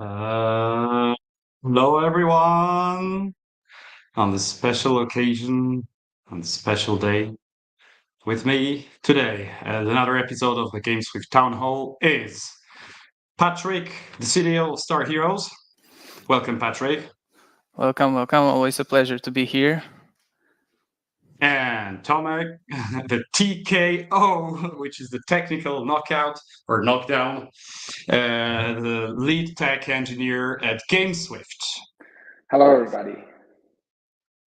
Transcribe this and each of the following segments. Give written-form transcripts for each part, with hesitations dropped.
Uh, Hello, everyone, on this special occasion, on this special day. With me today, another episode of the GameSwift Townhall is Patrick, the CEO of StarHeroes. Welcome, Patrick. Welcome, welcome. Always a pleasure to be here. And Tomek, the TKO, which is the technical knockout or knockdown, the lead tech engineer at GameSwift. Hello, everybody.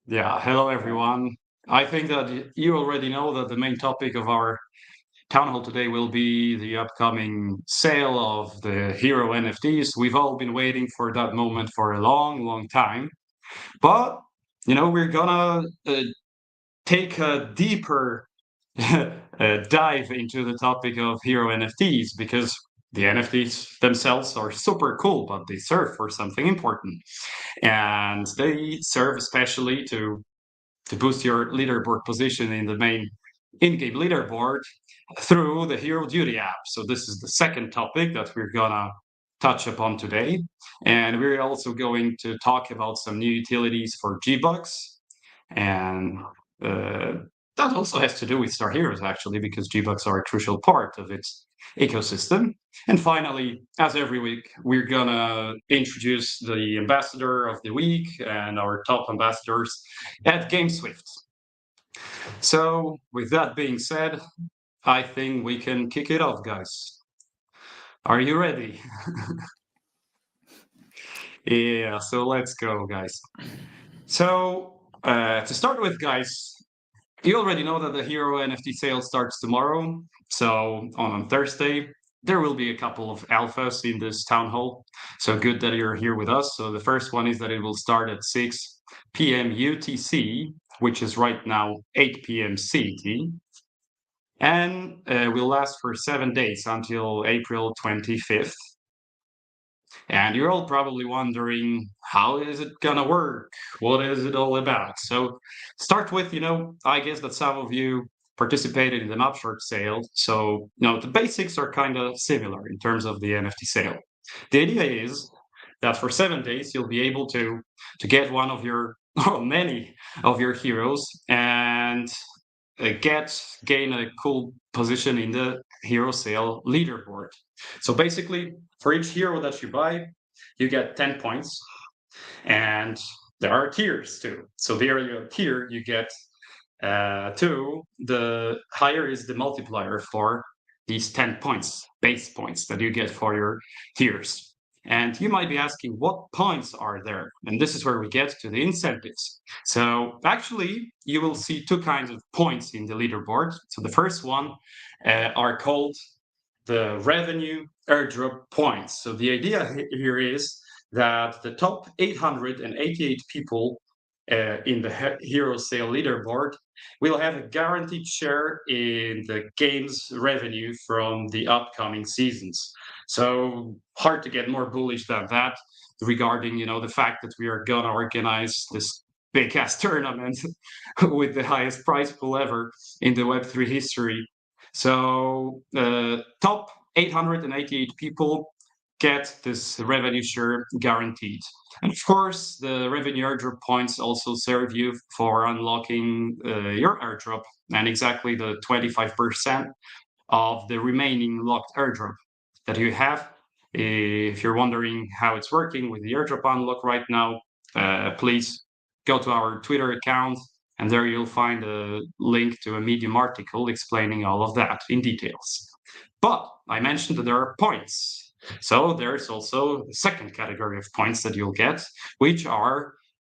Yeah, hello everyone. I think that you already know that the main topic of our town hall today will be the upcoming sale of the hero NFTs. We've all been waiting for that moment for a long, long time. But, we're gonna take a deeper dive into the topic of hero NFTs because the NFTs themselves are super cool, but they serve for something important. And they serve especially to boost your leaderboard position in the main in-game leaderboard through the Hero Duty app. So this is the second topic that we're gonna touch upon today. And we're also going to talk about some new utilities for G-Bucks. And that also has to do with StarHeroes, actually, because G-Bucks are a crucial part of its ecosystem. And finally, as every week, we're gonna introduce the ambassador of the week and our top ambassadors at GameSwift. So, with that being said, I think we can kick it off, guys. Are you ready? Yeah, so let's go, guys. So, to start with, guys, you already know that the Hero NFT sale starts tomorrow. So, on Thursday, there will be a couple of alphas in this town hall. So, good that you're here with us. So, the first one is that it will start at 6 p.m. UTC, which is right now 8 p.m. CT. And will last for 7 days until April 25th. And you're all probably wondering, how is it gonna work? What is it all about? So start with, I guess that some of you participated in the Upshort sale. So, the basics are kind of similar in terms of the NFT sale. The idea is that for 7 days, you'll be able to get one of your, or many of your heroes and gain a cool position in the hero sale leaderboard. So basically, for each hero that you buy, you get 10 points, and there are tiers too. So the earlier tier you get 2, the higher is the multiplier for these 10 points, base points that you get for your tiers. And you might be asking, what points are there? And this is where we get to the incentives. So actually, you will see 2 kinds of points in the leaderboard. So the first one are called the revenue airdrop points. So the idea here is that the top 888 people in the hero sale leaderboard will have a guaranteed share in the game's revenue from the upcoming seasons. So hard to get more bullish than that regarding, the fact that we are gonna organize this big ass tournament with the highest prize pool ever in the Web3 history. So top 888 people get this revenue share guaranteed. And of course, the revenue airdrop points also serve you for unlocking your airdrop and exactly the 25% of the remaining locked airdrop that you have. If you're wondering how it's working with the airdrop unlock right now, please go to our Twitter account, and there you'll find a link to a Medium article explaining all of that in details. But I mentioned that there are points. So there's also a second category of points that you'll get, which are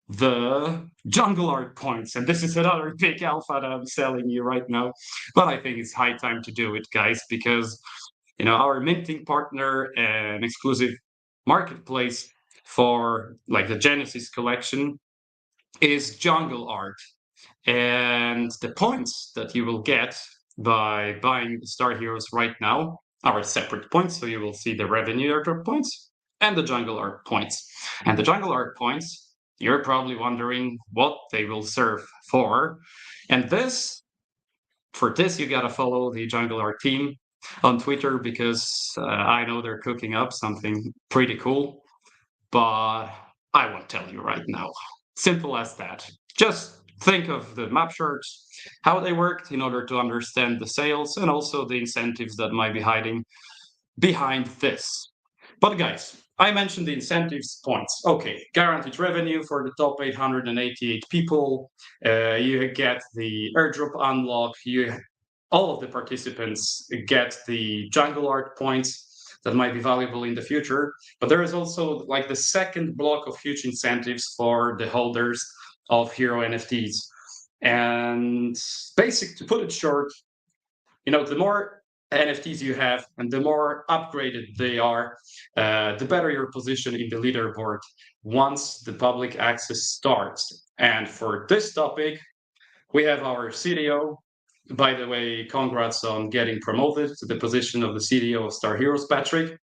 the jungle art points. And this is another big alpha that I'm selling you right now. But I think it's high time to do it, guys, because our minting partner and exclusive marketplace for like the Genesis collection is jungle art. And the points that you will get by buying StarHeroes right now are separate points. So you will see the revenue airdrop points and the jungle art points. And the jungle art points, you're probably wondering what they will serve for. And for this, you got to follow the jungle art team on Twitter because I know they're cooking up something pretty cool. but I won't tell you right now. Simple as that. Just think of the map charts, how they worked in order to understand the sales and also the incentives that might be hiding behind this. But guys, I mentioned the incentives points. Okay, guaranteed revenue for the top 888 people. You get the airdrop unlock. All of the participants get the jungle art points that might be valuable in the future. But there is also like the second block of huge incentives for the holders of hero NFTs. And to put it short, the more NFTs you have and the more upgraded they are, the better your position in the leaderboard once the public access starts. And for this topic, we have our CDO. By the way, congrats on getting promoted to the position of the CDO of StarHeroes, Patrick.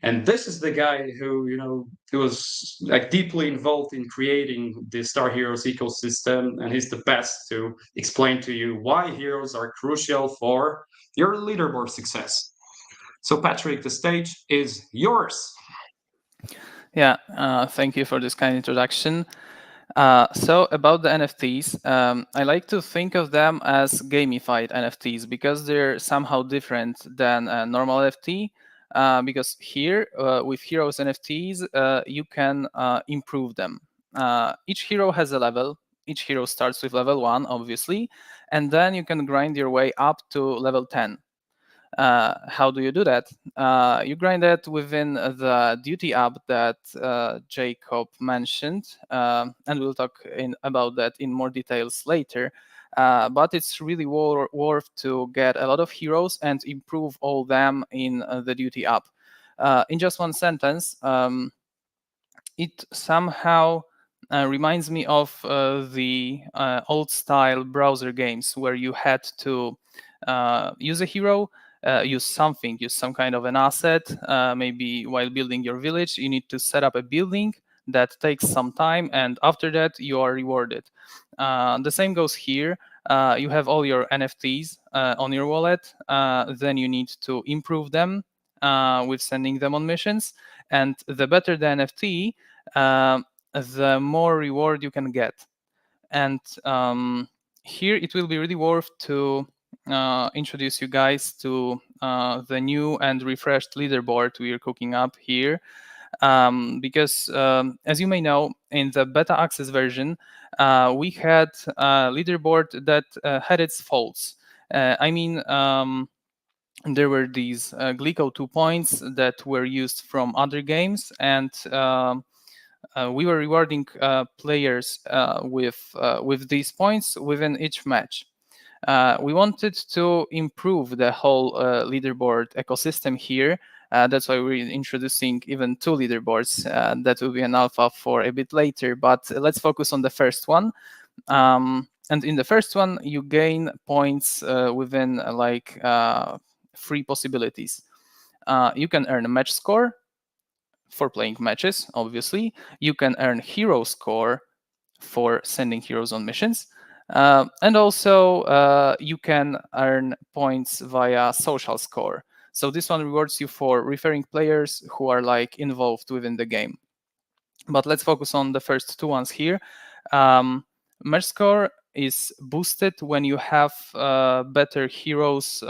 And this is the guy who was like deeply involved in creating the StarHeroes ecosystem, and he's the best to explain to you why heroes are crucial for your leaderboard success. So, Patrick, the stage is yours. Yeah, thank you for this kind introduction. So about the NFTs, I like to think of them as gamified NFTs because they're somehow different than a normal NFT. Because here, with Heroes NFTs, you can improve them. Each hero has a level. Each hero starts with level 1, obviously, and then you can grind your way up to level 10. How do you do that? You grind that within the duty app that Jacob mentioned, and we'll talk about that in more details later. But it's really worth to get a lot of heroes and improve all them in the duty app. In just one sentence, it somehow reminds me of the old-style browser games where you had to use a hero, use some kind of an asset. Maybe while building your village, you need to set up a building that takes some time, and after that, you are rewarded. The same goes here. You have all your NFTs on your wallet. Then you need to improve them with sending them on missions. And the better the NFT, the more reward you can get. And here it will be really worth to introduce you guys to the new and refreshed leaderboard we are cooking up here. Because as you may know, in the beta access version, we had a leaderboard that had its faults. There were these Glico 2 points that were used from other games, and we were rewarding players with these points within each match. We wanted to improve the whole leaderboard ecosystem here. That's why we're introducing even 2 leaderboards. That will be an alpha for a bit later, but let's focus on the first one. And in the first one, you gain points within 3 possibilities. You can earn a match score for playing matches, obviously. You can earn hero score for sending heroes on missions. And also, you can earn points via social score. So this one rewards you for referring players who are involved within the game. But let's focus on the first 2 ones here. Match score is boosted when you have better heroes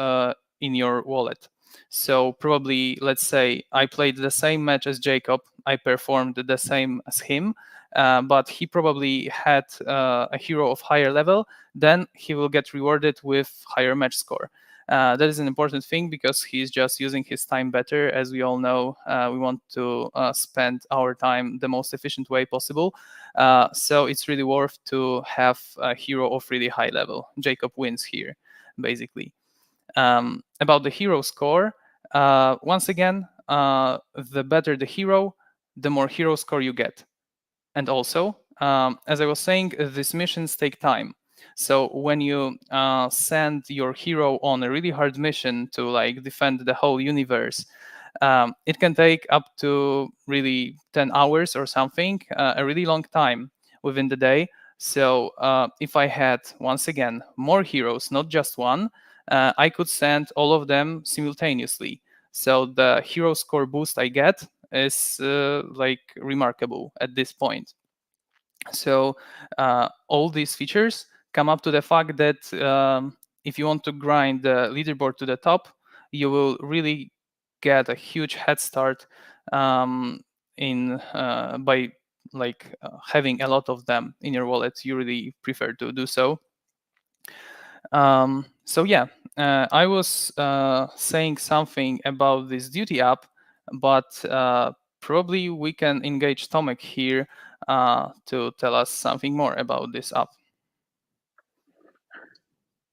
in your wallet. So probably, let's say I played the same match as Jacob, I performed the same as him, but he probably had a hero of higher level, then he will get rewarded with higher match score. That is an important thing because he's just using his time better. As we all know, we want to spend our time the most efficient way possible. So it's really worth to have a hero of really high level. Jacob wins here, basically. About the hero score, once again, the better the hero, the more hero score you get. And also, as I was saying, these missions take time. So when you send your hero on a really hard mission to defend the whole universe, it can take up to really 10 hours or something, a really long time within the day. So if I had, once again, more heroes, not just one, I could send all of them simultaneously. So the hero score boost I get is like remarkable at this point. So all these features come up to the fact that if you want to grind the leaderboard to the top, you will really get a huge head start by having a lot of them in your wallet. You really prefer to do so. So yeah, I was saying something about this duty app, but probably we can engage Tomek here to tell us something more about this app.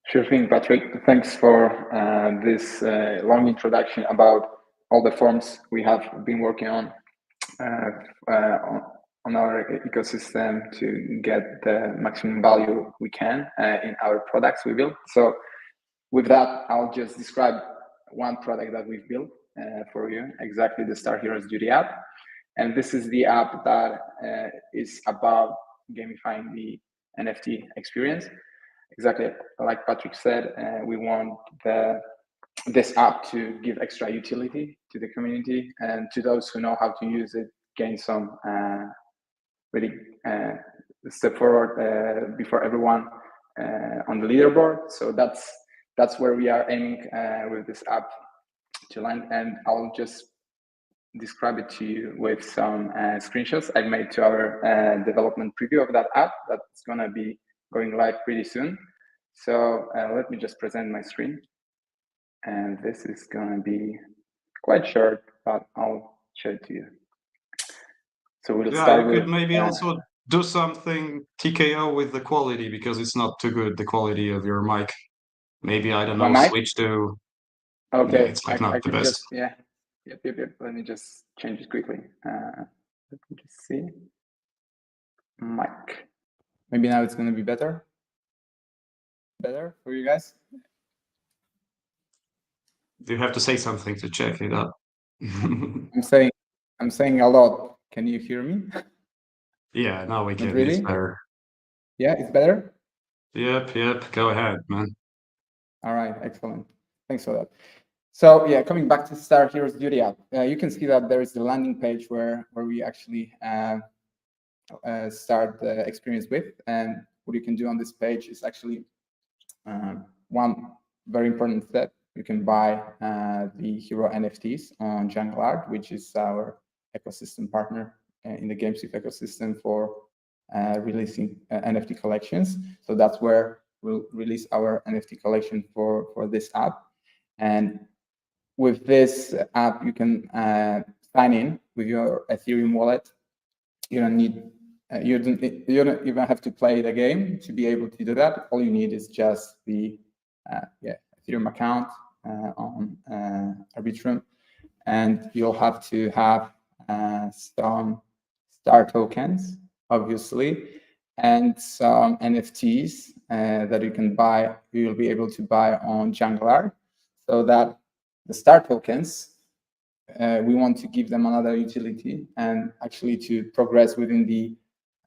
Sure thing, Patrick. Thanks for this long introduction about all the forms we have been working on our ecosystem to get the maximum value we can in our products we build. So with that, I'll just describe one product that we've built for you, exactly the StarHeroes Duty app. And this is the app that is about gamifying the NFT experience. Exactly like Patrick said, we want this app to give extra utility to the community, and to those who know how to use it, gain some really step forward before everyone on the leaderboard. So that's where we are aiming with this app to land. And I'll just describe it to you with some screenshots I made to our development preview of that app that's going to be going live pretty soon. So let me just present my screen. And this is going to be quite short, but I'll show it to you. So we'll start with... you could maybe also do something TKO with the quality, because it's not too good, the quality of your mic. Maybe, I don't know, switch to... Okay, yeah, it's like not the best. Yep. Let me just change it quickly. Let me just see. Mic. Maybe now it's going to be better. Better for you guys? You have to say something to check it out. I'm saying a lot. Can you hear me? Yeah, now we can. Not really? It's better. Yeah, it's better? Yep. Go ahead, man. All right, excellent. Thanks for that. So yeah, coming back to StarHeroes Duty app, you can see that there is the landing page where we actually start the experience with. And what you can do on this page is actually one very important step. You can buy the hero NFTs on Jungle Art, which is our ecosystem partner in the GameSwift ecosystem for releasing NFT collections. So that's where we'll release our NFT collection for this app. And with this app, you can sign in with your Ethereum wallet. You don't need, you don't even have to play the game to be able to do that. All you need is just the Ethereum account on Arbitrum, and you'll have to have some star tokens, obviously, and some NFTs that you can buy. You'll be able to buy on Jungle Art, so that the star tokens, we want to give them another utility, and actually to progress within the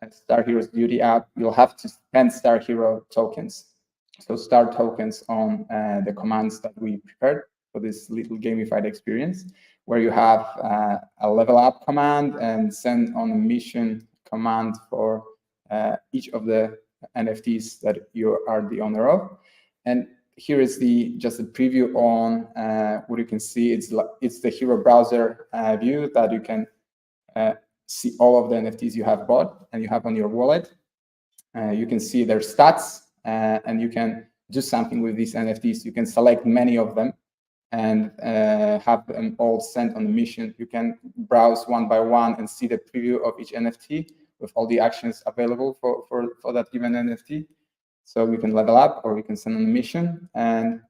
StarHeroes Duty app, you'll have to spend Star Hero tokens. So star tokens on the commands that we prepared for this little gamified experience, where you have a level up command and send on a mission command for each of the NFTs that you are the owner of. And here is just a preview on what you can see. It's the hero browser view that you can see all of the NFTs you have bought and you have on your wallet. You can see their stats, and you can do something with these NFTs. You can select many of them and have them all sent on a mission. You can browse one by one and see the preview of each NFT with all the actions available for that given NFT. So we can level up or we can send on a mission. And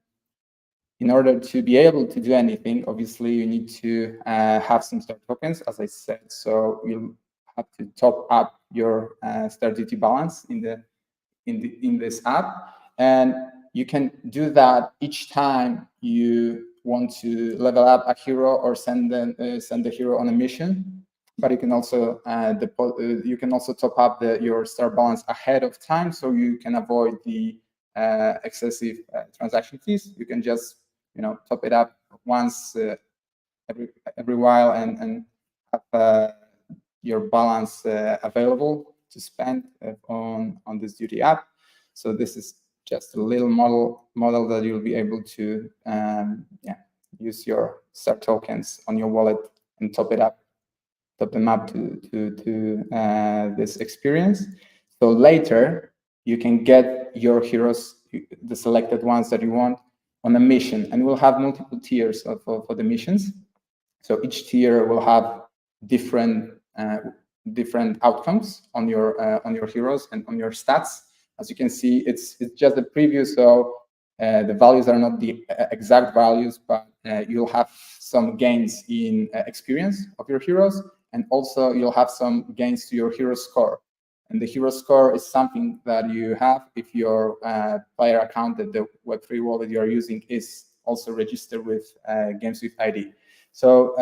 in order to be able to do anything, obviously you need to have some star tokens, as I said. So you'll have to top up your StarDT balance in this app, and you can do that each time you want to level up a hero or send the hero on a mission. But you can also top up your star balance ahead of time, so you can avoid the excessive transaction fees. You can just top it up once every while and have your balance available to spend on this duty app. So this is just a little model that you'll be able to use your STAR tokens on your wallet and top them up to this experience. So later you can get your heroes, the selected ones that you want, on a mission, and we'll have multiple tiers for the missions. So each tier will have different outcomes on your heroes and on your stats. As you can see, it's just a preview, so the values are not the exact values, but you'll have some gains in experience of your heroes, and also you'll have some gains to your hero score. And the hero score is something that you have if your player account, that the Web3 wallet you are using, is also registered with GameSwift ID. So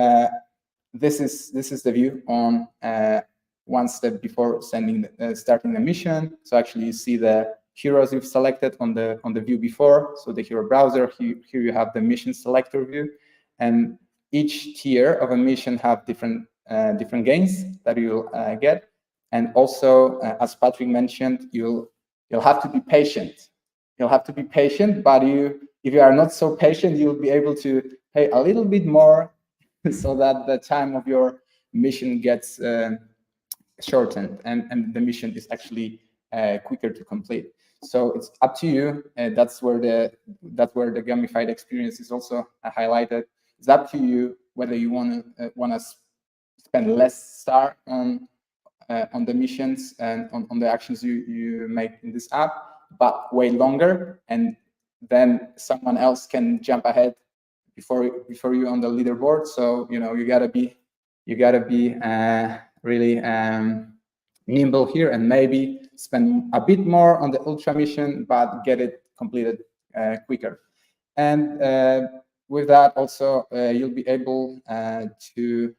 this is the view on one step before starting the mission. So actually you see the heroes you've selected on the view before. So the hero browser, here you have the mission selector view, and each tier of a mission have different gains that you'll get. And also, as Patrick mentioned, you'll have to be patient. You'll have to be patient, but if you are not so patient, you'll be able to pay a little bit more so that the time of your mission gets shortened, and the mission is actually quicker to complete. So it's up to you. That's where the gamified experience is also highlighted. It's up to you whether you want to spend less STAR on the missions and on the actions you make in this app, but way longer, and then someone else can jump ahead before you on the leaderboard. So you gotta be really nimble here, and maybe spend a bit more on the ultra mission, but get it completed quicker. And with that also you'll be able to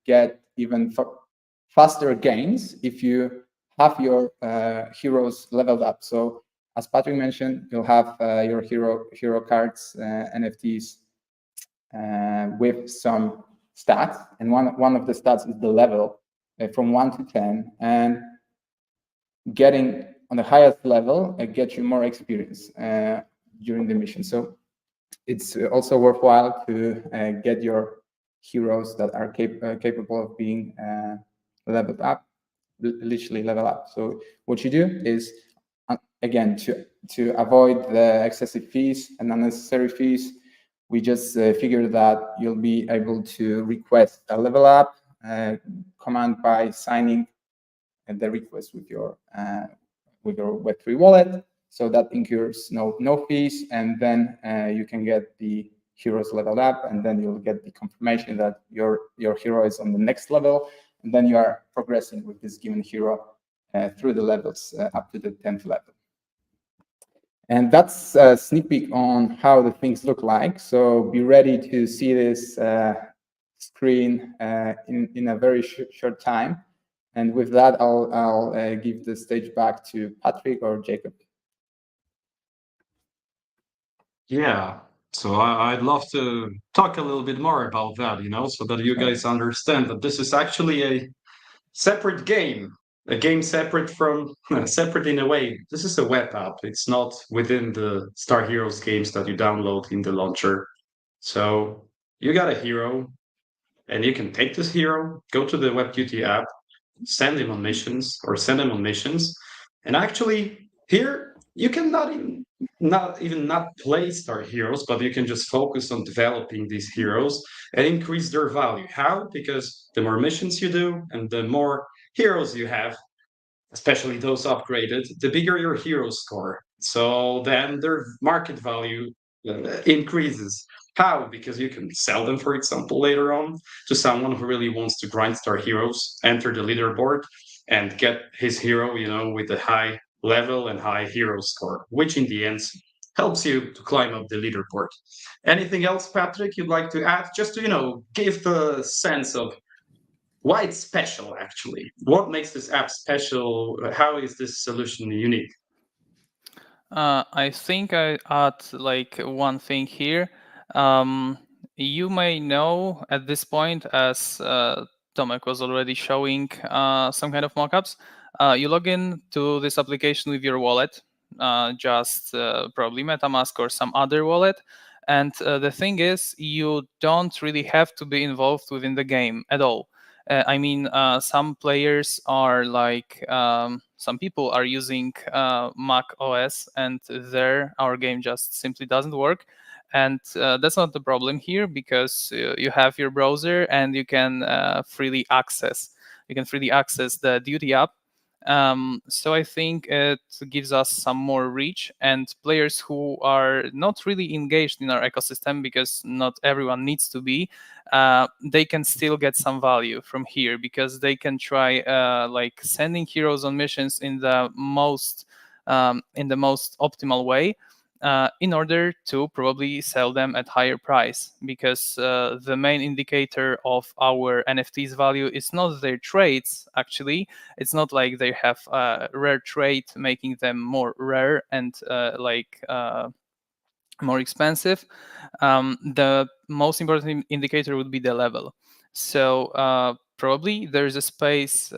get even faster gains if you have your heroes leveled up. So as Patrick mentioned, you'll have your hero cards, NFTs with some stats, and one of the stats is the level from 1 to 10, and getting on the highest level gets you more experience during the mission. So it's also worthwhile to get your heroes that are capable of being leveled up, literally level up. So what you do is, again, to avoid the excessive fees and unnecessary fees, we just figured that you'll be able to request a level up command by signing the request with your Web3 wallet. So that incurs no fees, and then you can get the heroes leveled up, and then you'll get the confirmation that your hero is on the next level, and then you are progressing with this given hero through the levels up to the 10th level. And that's a sneak peek on how the things look like. So be ready to see this screen in a very short time. And with that, I'll give the stage back to Patrick or Jacob. Yeah, so I'd love to talk a little bit more about that, so that you guys understand that this is actually a separate game, a game separate in a way. This is a web app. It's not within the StarHeroes games that you download in the launcher. So you got a hero, and you can take this hero, go to the WebDuty app, send him on missions, or send him on missions, and actually here you can not even play StarHeroes, but you can just focus on developing these heroes and increase their value. How? Because the more missions you do and the more heroes you have, especially those upgraded, the bigger your hero score. So then their market value increases. How? Because you can sell them, for example, later on to someone who really wants to grind StarHeroes, enter the leaderboard, and get his hero, with a high level and high hero score, which in the end helps you to climb up the leaderboard. Anything else, Patrick, you'd like to add? Just to, give the sense of why it's special, actually. What makes this app special? How is this solution unique? I think I add one thing here. You may know at this point, as Tomek was already showing some kind of mockups, you log in to this application with your wallet, just probably MetaMask or some other wallet. And the thing is, you don't really have to be involved within the game at all. I mean, some players are like, some people are using Mac OS, and there our game just simply doesn't work. And that's not the problem here, because you have your browser and you can freely access the Duty app. So I think it gives us some more reach, and players who are not really engaged in our ecosystem, because not everyone needs to be, they can still get some value from here, because they can try like sending heroes on missions in the most optimal way, in order to probably sell them at higher price, because the main indicator of our NFTs value is not their traits. Actually, it's not like they have a rare trait making them more rare and more expensive. The most important indicator would be the level. So probably there's a space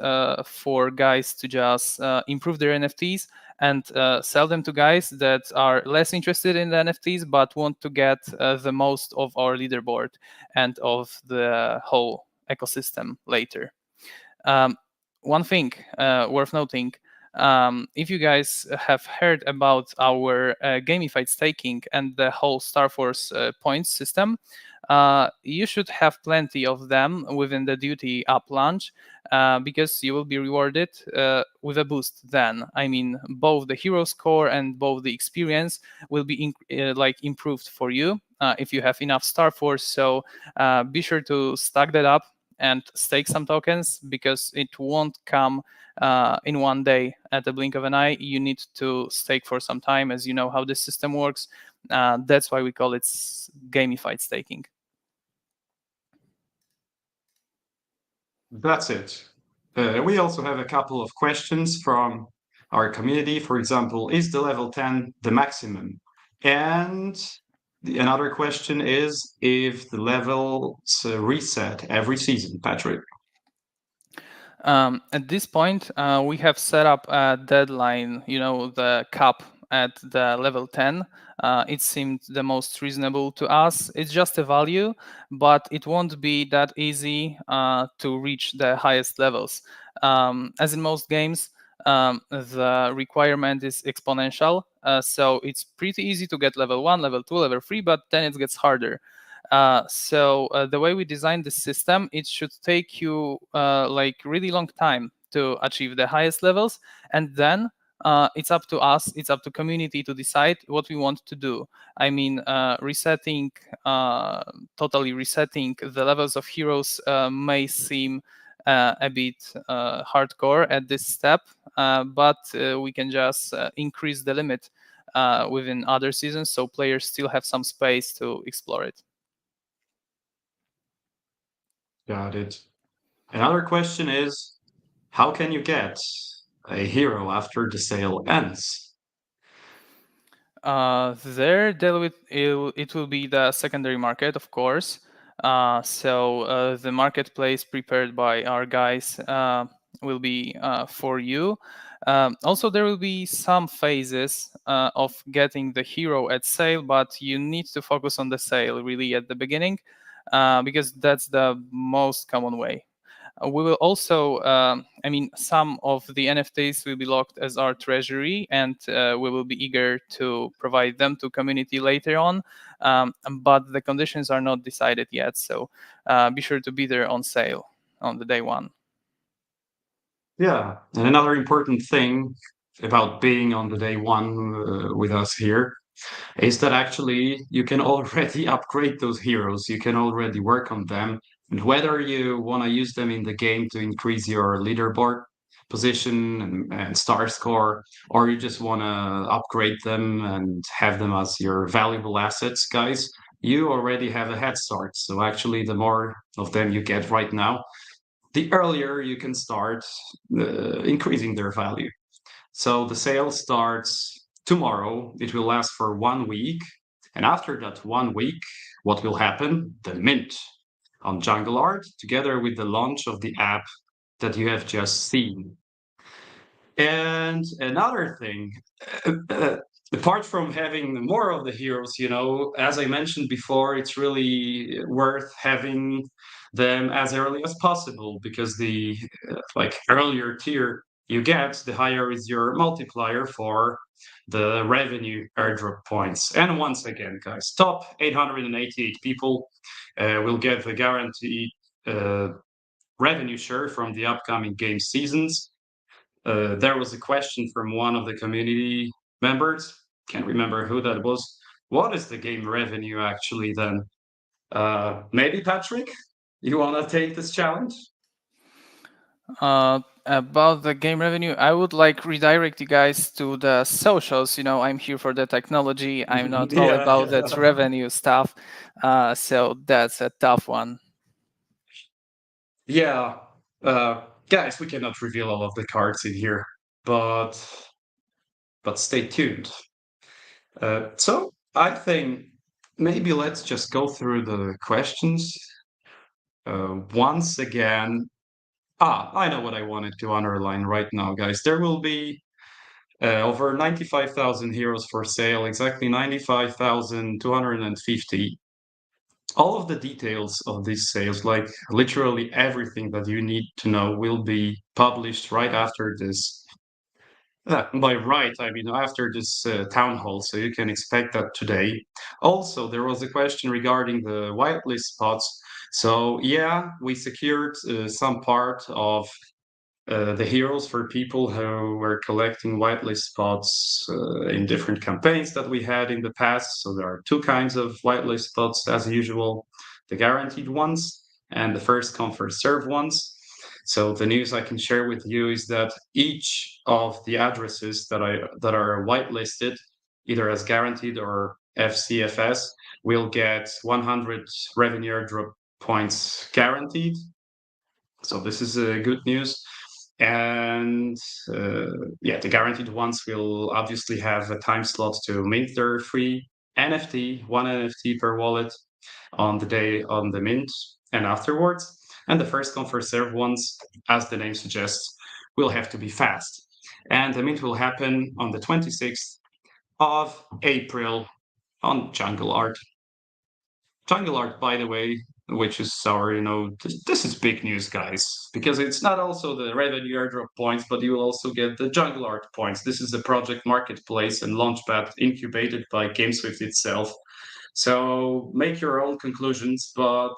for guys to just improve their NFTs and sell them to guys that are less interested in the NFTs but want to get the most of our leaderboard and of the whole ecosystem later. One thing worth noting, if you guys have heard about our gamified staking and the whole StarForce points system, you should have plenty of them within the Duty app launch, because you will be rewarded with a boost then. I mean, both the hero score and both the experience will be improved for you if you have enough StarForce. So be sure to stack that up and stake some tokens, because it won't come in one day at the blink of an eye. You need to stake for some time, as you know how this system works. That's why we call it gamified staking. That's it. We also have a couple of questions from our community. For example, is the level 10 the maximum? And another question is if the levels reset every season, Patrick. At this point, we have set up a deadline, the cap at the level 10. It seemed the most reasonable to us. It's just a value, but it won't be that easy to reach the highest levels. As in most games, the requirement is exponential. So it's pretty easy to get level 1, level 2, level 3, but then it gets harder. So the way we designed the system, it should take you really long time to achieve the highest levels, and then it's up to us, it's up to community to decide what we want to do. I mean, totally resetting the levels of heroes may seem a bit hardcore at this step, but we can just increase the limit within other seasons, so players still have some space to explore it. Got it. Another question is, how can you get a hero after the sale ends? It will be the secondary market, of course. So the marketplace prepared by our guys will be for you. Also, there will be some phases of getting the hero at sale, but you need to focus on the sale really at the beginning, because that's the most common way. We will also, some of the NFTs will be locked as our treasury, and we will be eager to provide them to community later on. But the conditions are not decided yet, so be sure to be there on sale on the day one. Yeah, and another important thing about being on the day one with us here is that actually you can already upgrade those heroes. You can already work on them. And whether you want to use them in the game to increase your leaderboard position and star score, or you just want to upgrade them and have them as your valuable assets, guys, you already have a head start. So actually, the more of them you get right now, the earlier you can start increasing their value. So the sale starts tomorrow. It will last for 1 week. And after that 1 week, what will happen? The mint on Jungle Art, together with the launch of the app that you have just seen. And another thing, apart from having more of the heroes, as I mentioned before, it's really worth having them as early as possible, because the earlier tier you get, the higher is your multiplier for the revenue airdrop points. And once again, guys, top 888 people will get the guaranteed revenue share from the upcoming game seasons. There was a question from one of the community members. Can't remember who that was. What is the game revenue actually then? Maybe Patrick, you want to take this challenge? About the game revenue, I would redirect you guys to the socials. I'm here for the technology. I'm not all about that revenue stuff. So that's a tough one. Yeah. Guys, we cannot reveal all of the cards in here, but stay tuned. So I think maybe let's just go through the questions once again. I know what I wanted to underline right now, guys. There will be over 95,000 heroes for sale, exactly 95,250. All of the details of these sales, like literally everything that you need to know, will be published right after this. By right, I mean after this town hall, so you can expect that today. Also, there was a question regarding the whitelist spots. So yeah, we secured some part of the heroes for people who were collecting whitelist spots in different campaigns that we had in the past. So there are two kinds of whitelist spots as usual, the guaranteed ones and the first come first serve ones. So the news I can share with you is that each of the addresses that are whitelisted, either as guaranteed or FCFS, will get 100 revenue airdrop points guaranteed. So this is good news. And the guaranteed ones will obviously have a time slot to mint their free NFT, one NFT per wallet on the day on the mint and afterwards. And the first come first serve ones, as the name suggests, will have to be fast. And the mint will happen on the 26th of April on Jungle Art. Jungle Art, by the way, which is our, this is big news, guys, because it's not also the revenue airdrop points, but you will also get the Jungle Art points. This is the project marketplace and launchpad incubated by GameSwift itself. So make your own conclusions, but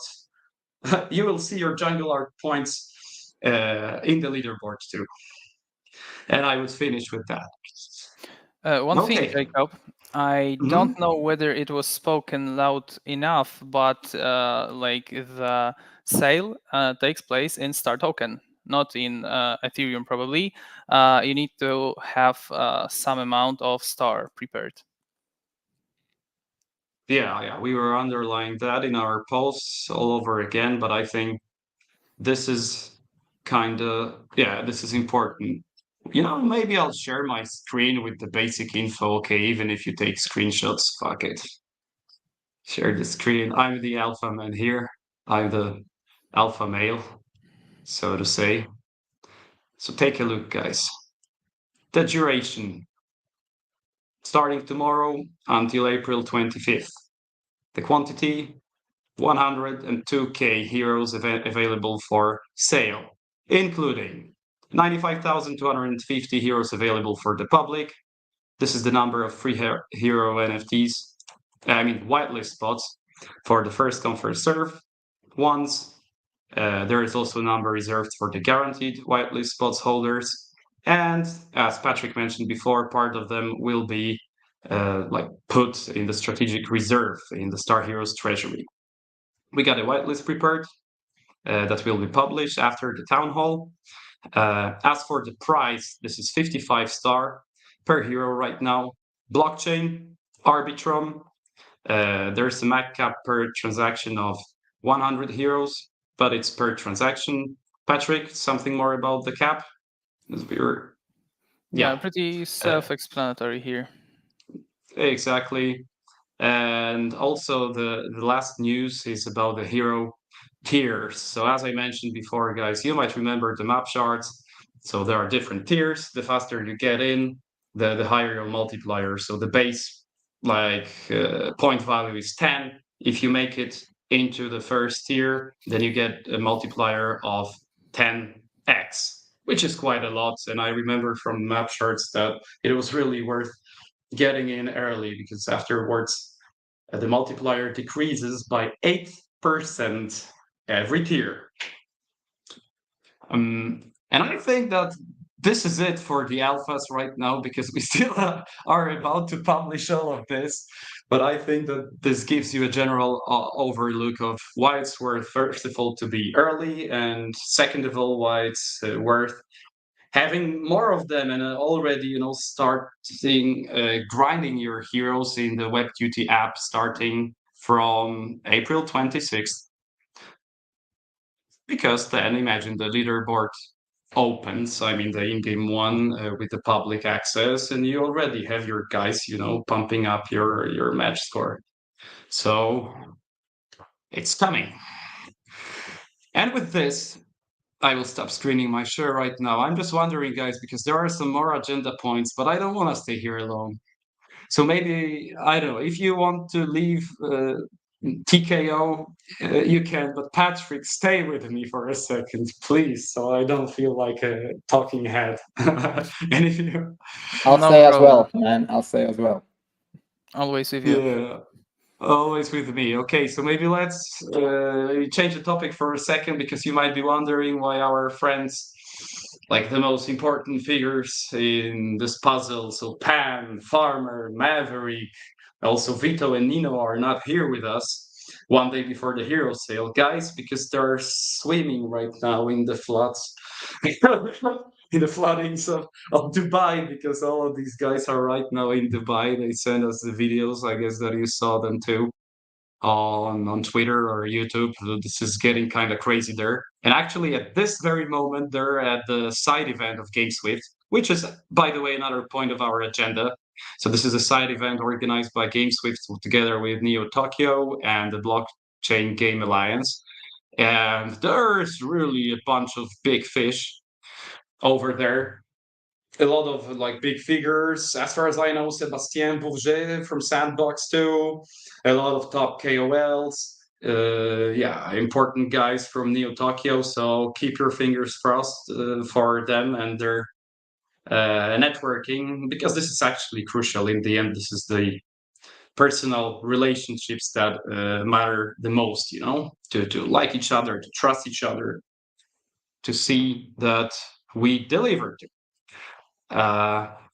you will see your Jungle Art points in the leaderboard too. And I would finish with that. One thing, Jacob, I don't know whether it was spoken loud enough, but the sale takes place in Star Token, not in Ethereum probably. You need to have some amount of Star prepared. Yeah, we were underlining that in our posts all over again, but I think this is this is important. Maybe I'll share my screen with the basic info. Okay, even if you take screenshots, fuck it. Share the screen. I'm the alpha man here. I'm the alpha male, so to say. So take a look, guys. The duration. Starting tomorrow until April 25th. The quantity, 102k heroes available for sale, including 95,250 heroes available for the public. This is the number of free hero NFTs, whitelist spots for the first come first serve ones. There is also a number reserved for the guaranteed whitelist spots holders. And as Patrick mentioned before, part of them will be put in the strategic reserve in the StarHeroes treasury. We got a whitelist prepared that will be published after the town hall. As for the price, this is 55 star per hero right now. Blockchain, Arbitrum. There's a max cap per transaction of 100 heroes, but it's per transaction. Patrick, something more about the cap? Yeah, pretty self-explanatory here. Exactly. And also the last news is about the hero tiers. So as I mentioned before, guys, you might remember the map charts. So there are different tiers. The faster you get in, the higher your multiplier. So the base point value is 10. If you make it into the first tier, then you get a multiplier of 10x, which is quite a lot. And I remember from map charts that it was really worth getting in early, because afterwards the multiplier decreases by 8% every tier. And I think that this is it for the alphas right now, because we still are about to publish all of this. But I think that this gives you a general overlook of why it's worth, first of all, to be early, and second of all, why it's worth having more of them, and already start seeing grinding your heroes in the WebDuty app starting from April 26th, because then imagine the leaderboard opens, I mean the in-game one with the public access, and you already have your guys pumping up your match score. So it's coming. And with this, I will stop screening my share right now. I'm just wondering, guys, because there are some more agenda points, but I don't want to stay here alone. So maybe, I don't know, if you want to leave TKO, you can, but Patrick, stay with me for a second, please, so I don't feel like a talking head. And if you... I'll No say as problem. well, man. I'll say as well. Always with you. Yeah. Always with me. Okay, so maybe let's change the topic for a second, because you might be wondering why our friends, like the most important figures in this puzzle, so Pan, Farmer, Maverick, also Vito and Nino, are not here with us one day before the hero sale. Guys, because they're swimming right now in the floods. In the floodings of Dubai, because all of these guys are right now in Dubai. They send us the videos. I guess that you saw them too on Twitter or YouTube. This is getting kind of crazy there. And actually, at this very moment, they're at the side event of GameSwift, which is, by the way, another point of our agenda. So this is a side event organized by GameSwift together with Neo Tokyo and the Blockchain Game Alliance. And there's really a bunch of big fish over there. A lot of big figures. As far as I know, Sebastien Bourget from Sandbox too. A lot of top KOLs. Important guys from Neo Tokyo. So keep your fingers crossed for them and their networking, because this is actually crucial. In the end, this is the personal relationships that matter the most. To like each other, to trust each other, to see that we delivered.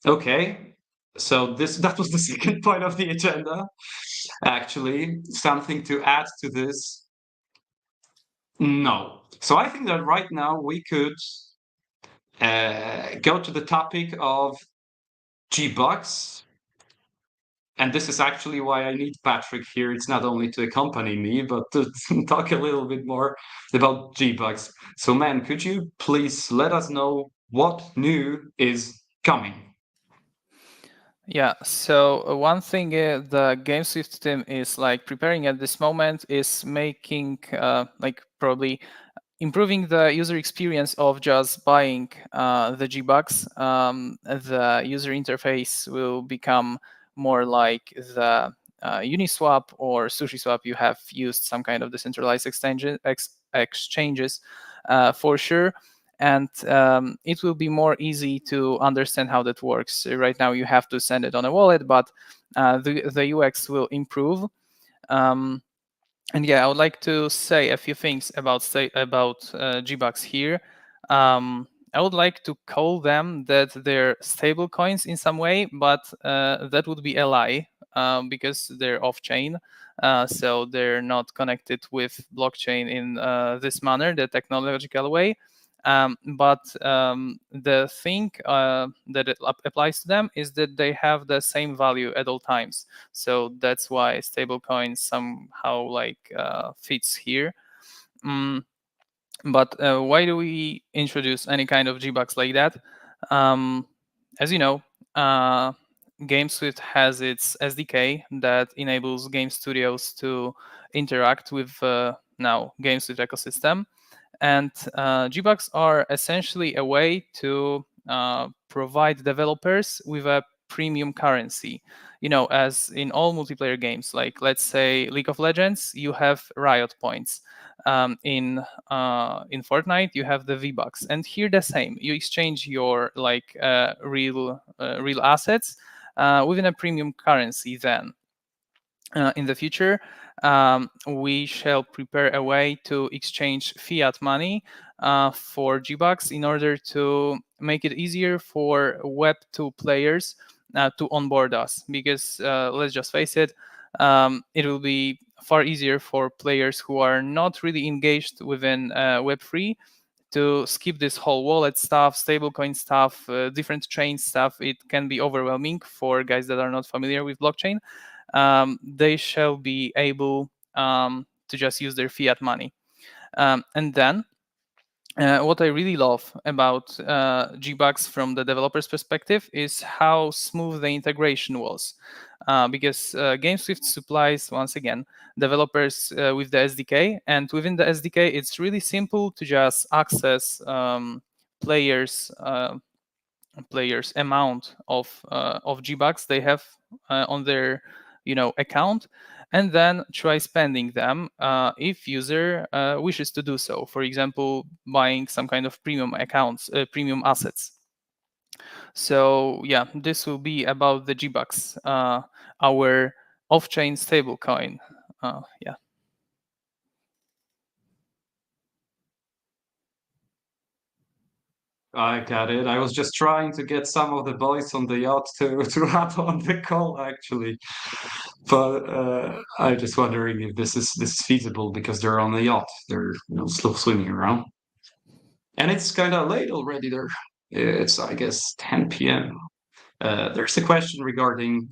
Okay, so that was the second point of the agenda. Actually, something to add to this? No. So I think that right now we could go to the topic of G-Bucks. And this is actually why I need Patrick here. It's not only to accompany me, but to talk a little bit more about G-Bucks. So, man, could you please let us know what new is coming? Yeah, so one thing the GameSwift team is preparing at this moment is making probably improving the user experience of just buying the G-Bucks. The user interface will become more like the Uniswap or SushiSwap. You have used some kind of decentralized exchanges for sure. And it will be more easy to understand how that works. Right now, you have to send it on a wallet, but the UX will improve. And yeah, I would like to say a few things about G-Bucks here. I would like to call them that they're stable coins in some way, but that would be a lie because they're off-chain. So they're not connected with blockchain in this manner, the technological way. But the thing that it applies to them is that they have the same value at all times. So that's why stablecoins somehow fits here. But why do we introduce any kind of G-Bucks like that? As you know, GameSwift has its SDK that enables game studios to interact with now GameSwift ecosystem. And G-Bucks are essentially a way to provide developers with a premium currency. As in all multiplayer games, like let's say League of Legends, you have Riot points. In Fortnite, you have the V-Bucks, and here the same. You exchange your real assets within a premium currency. Then in the future, we shall prepare a way to exchange fiat money for G-Bucks in order to make it easier for Web2 players to onboard us. Because let's just face it, it will be far easier for players who are not really engaged within Web3 to skip this whole wallet stuff, stablecoin stuff, different chain stuff. It can be overwhelming for guys that are not familiar with blockchain. They shall be able to just use their fiat money. And then what I really love about G-Bucks from the developer's perspective is how smooth the integration was. Because GameSwift supplies, once again, developers with the SDK. And within the SDK, it's really simple to just access players' amount of G-Bucks they have on their account, and then try spending them if user wishes to do so. For example, buying some kind of premium accounts, premium assets. So yeah, this will be about the G-Bucks, our off-chain stablecoin. Yeah. I got it. I was just trying to get some of the boys on the yacht to hop on the call, actually. But I'm just wondering if this is feasible because they're on the yacht. They're still swimming around, and it's kind of late already. There, it's I guess 10 p.m. There's a question regarding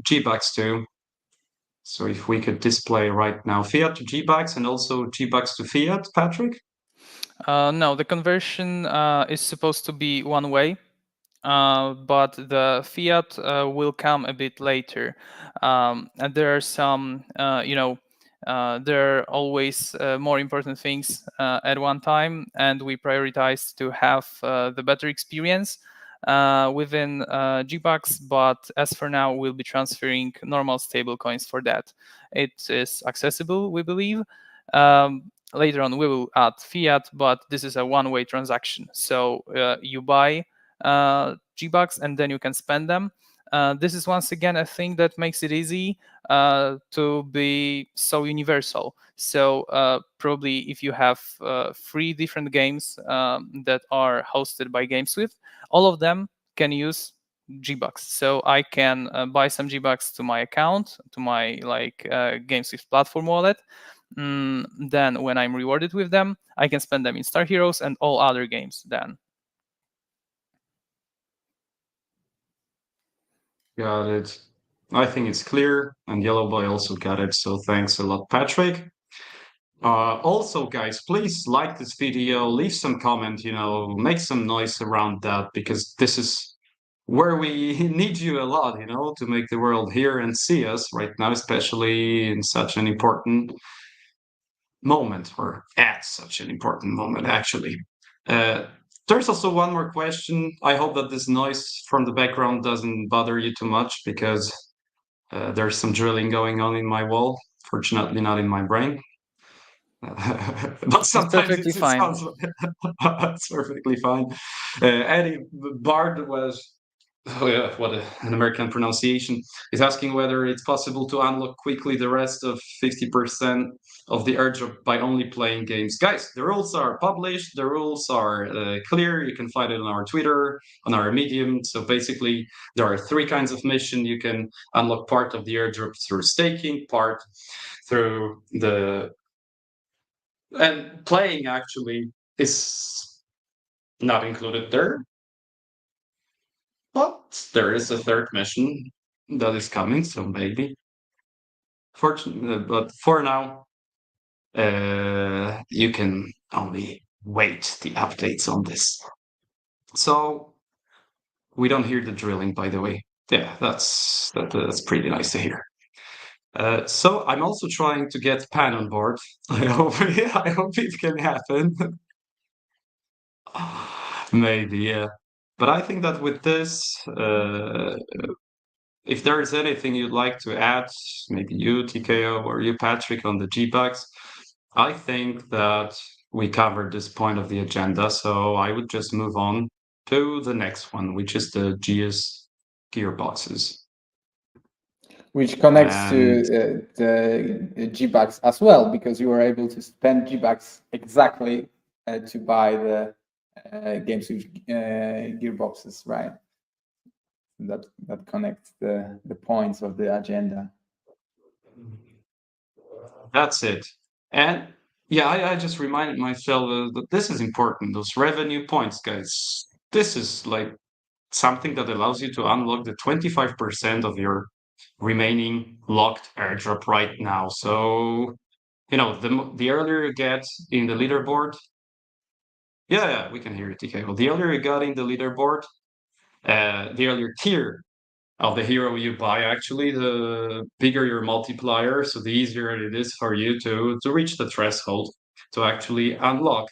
G-Bucks too. So if we could display right now fiat to G-Bucks and also G-Bucks to fiat, Patrick. No, the conversion is supposed to be one way, but the fiat will come a bit later. And there are some, there are always more important things at one time, and we prioritize to have the better experience within G-Bucks. But as for now, we'll be transferring normal stable coins for that. It is accessible, we believe. Later on, we will add fiat, but this is a one-way transaction. So you buy G-Bucks and then you can spend them. This is once again a thing that makes it easy to be so universal. So probably if you have 3 different games that are hosted by GameSwift, all of them can use G-Bucks. So I can buy some G-Bucks to my account, to my GameSwift platform wallet. Then when I'm rewarded with them, I can spend them in StarHeroes and all other games then. Got it. I think it's clear, and Yellow Boy also got it, so thanks a lot, Patrick. Also, guys, please like this video, leave some comment, make some noise around that, because this is where we need you a lot, to make the world hear and see us right now, especially in such an important moment, or at such an important moment, actually. There's also one more question. I hope that this noise from the background doesn't bother you too much, because there's some drilling going on in my wall. Fortunately, not in my brain. But sometimes it sounds it's perfectly fine. Eddie Bard was, what an American pronunciation, is asking whether it's possible to unlock quickly the rest of 50% of the airdrop by only playing games. Guys, the rules are published, the rules are clear. You can find it on our Twitter, on our Medium. So basically, there are 3 kinds of mission. You can unlock part of the airdrop through staking, part through and playing actually is not included there. But there is a 3rd mission that is coming, so maybe. Fortunately, but for now, you can only wait the updates on this. So we don't hear the drilling, by the way. yeah, that's pretty nice to hear. So I'm also trying to get Pan on board. I hope it can happen. Maybe, yeah. But I think that with this, if there's anything you'd like to add, maybe you, TKO, or you, Patrick, on the G-Bucks, I think that we covered this point of the agenda. So I would just move on to the next one, which is the GS gearboxes. Which connects to the G-Bucks as well, because you were able to spend G-Bucks exactly to buy the GameSwift gearboxes, right? That connects the points of the agenda. That's it. And yeah, I just reminded myself that this is important. Those revenue points, guys. This is like something that allows you to unlock the 25% of your remaining locked airdrop right now. So, the earlier you get in the leaderboard, yeah, we can hear it, TK. Well, the earlier you got in the leaderboard, the earlier tier of the hero you buy, actually, the bigger your multiplier. So the easier it is for you to reach the threshold to actually unlock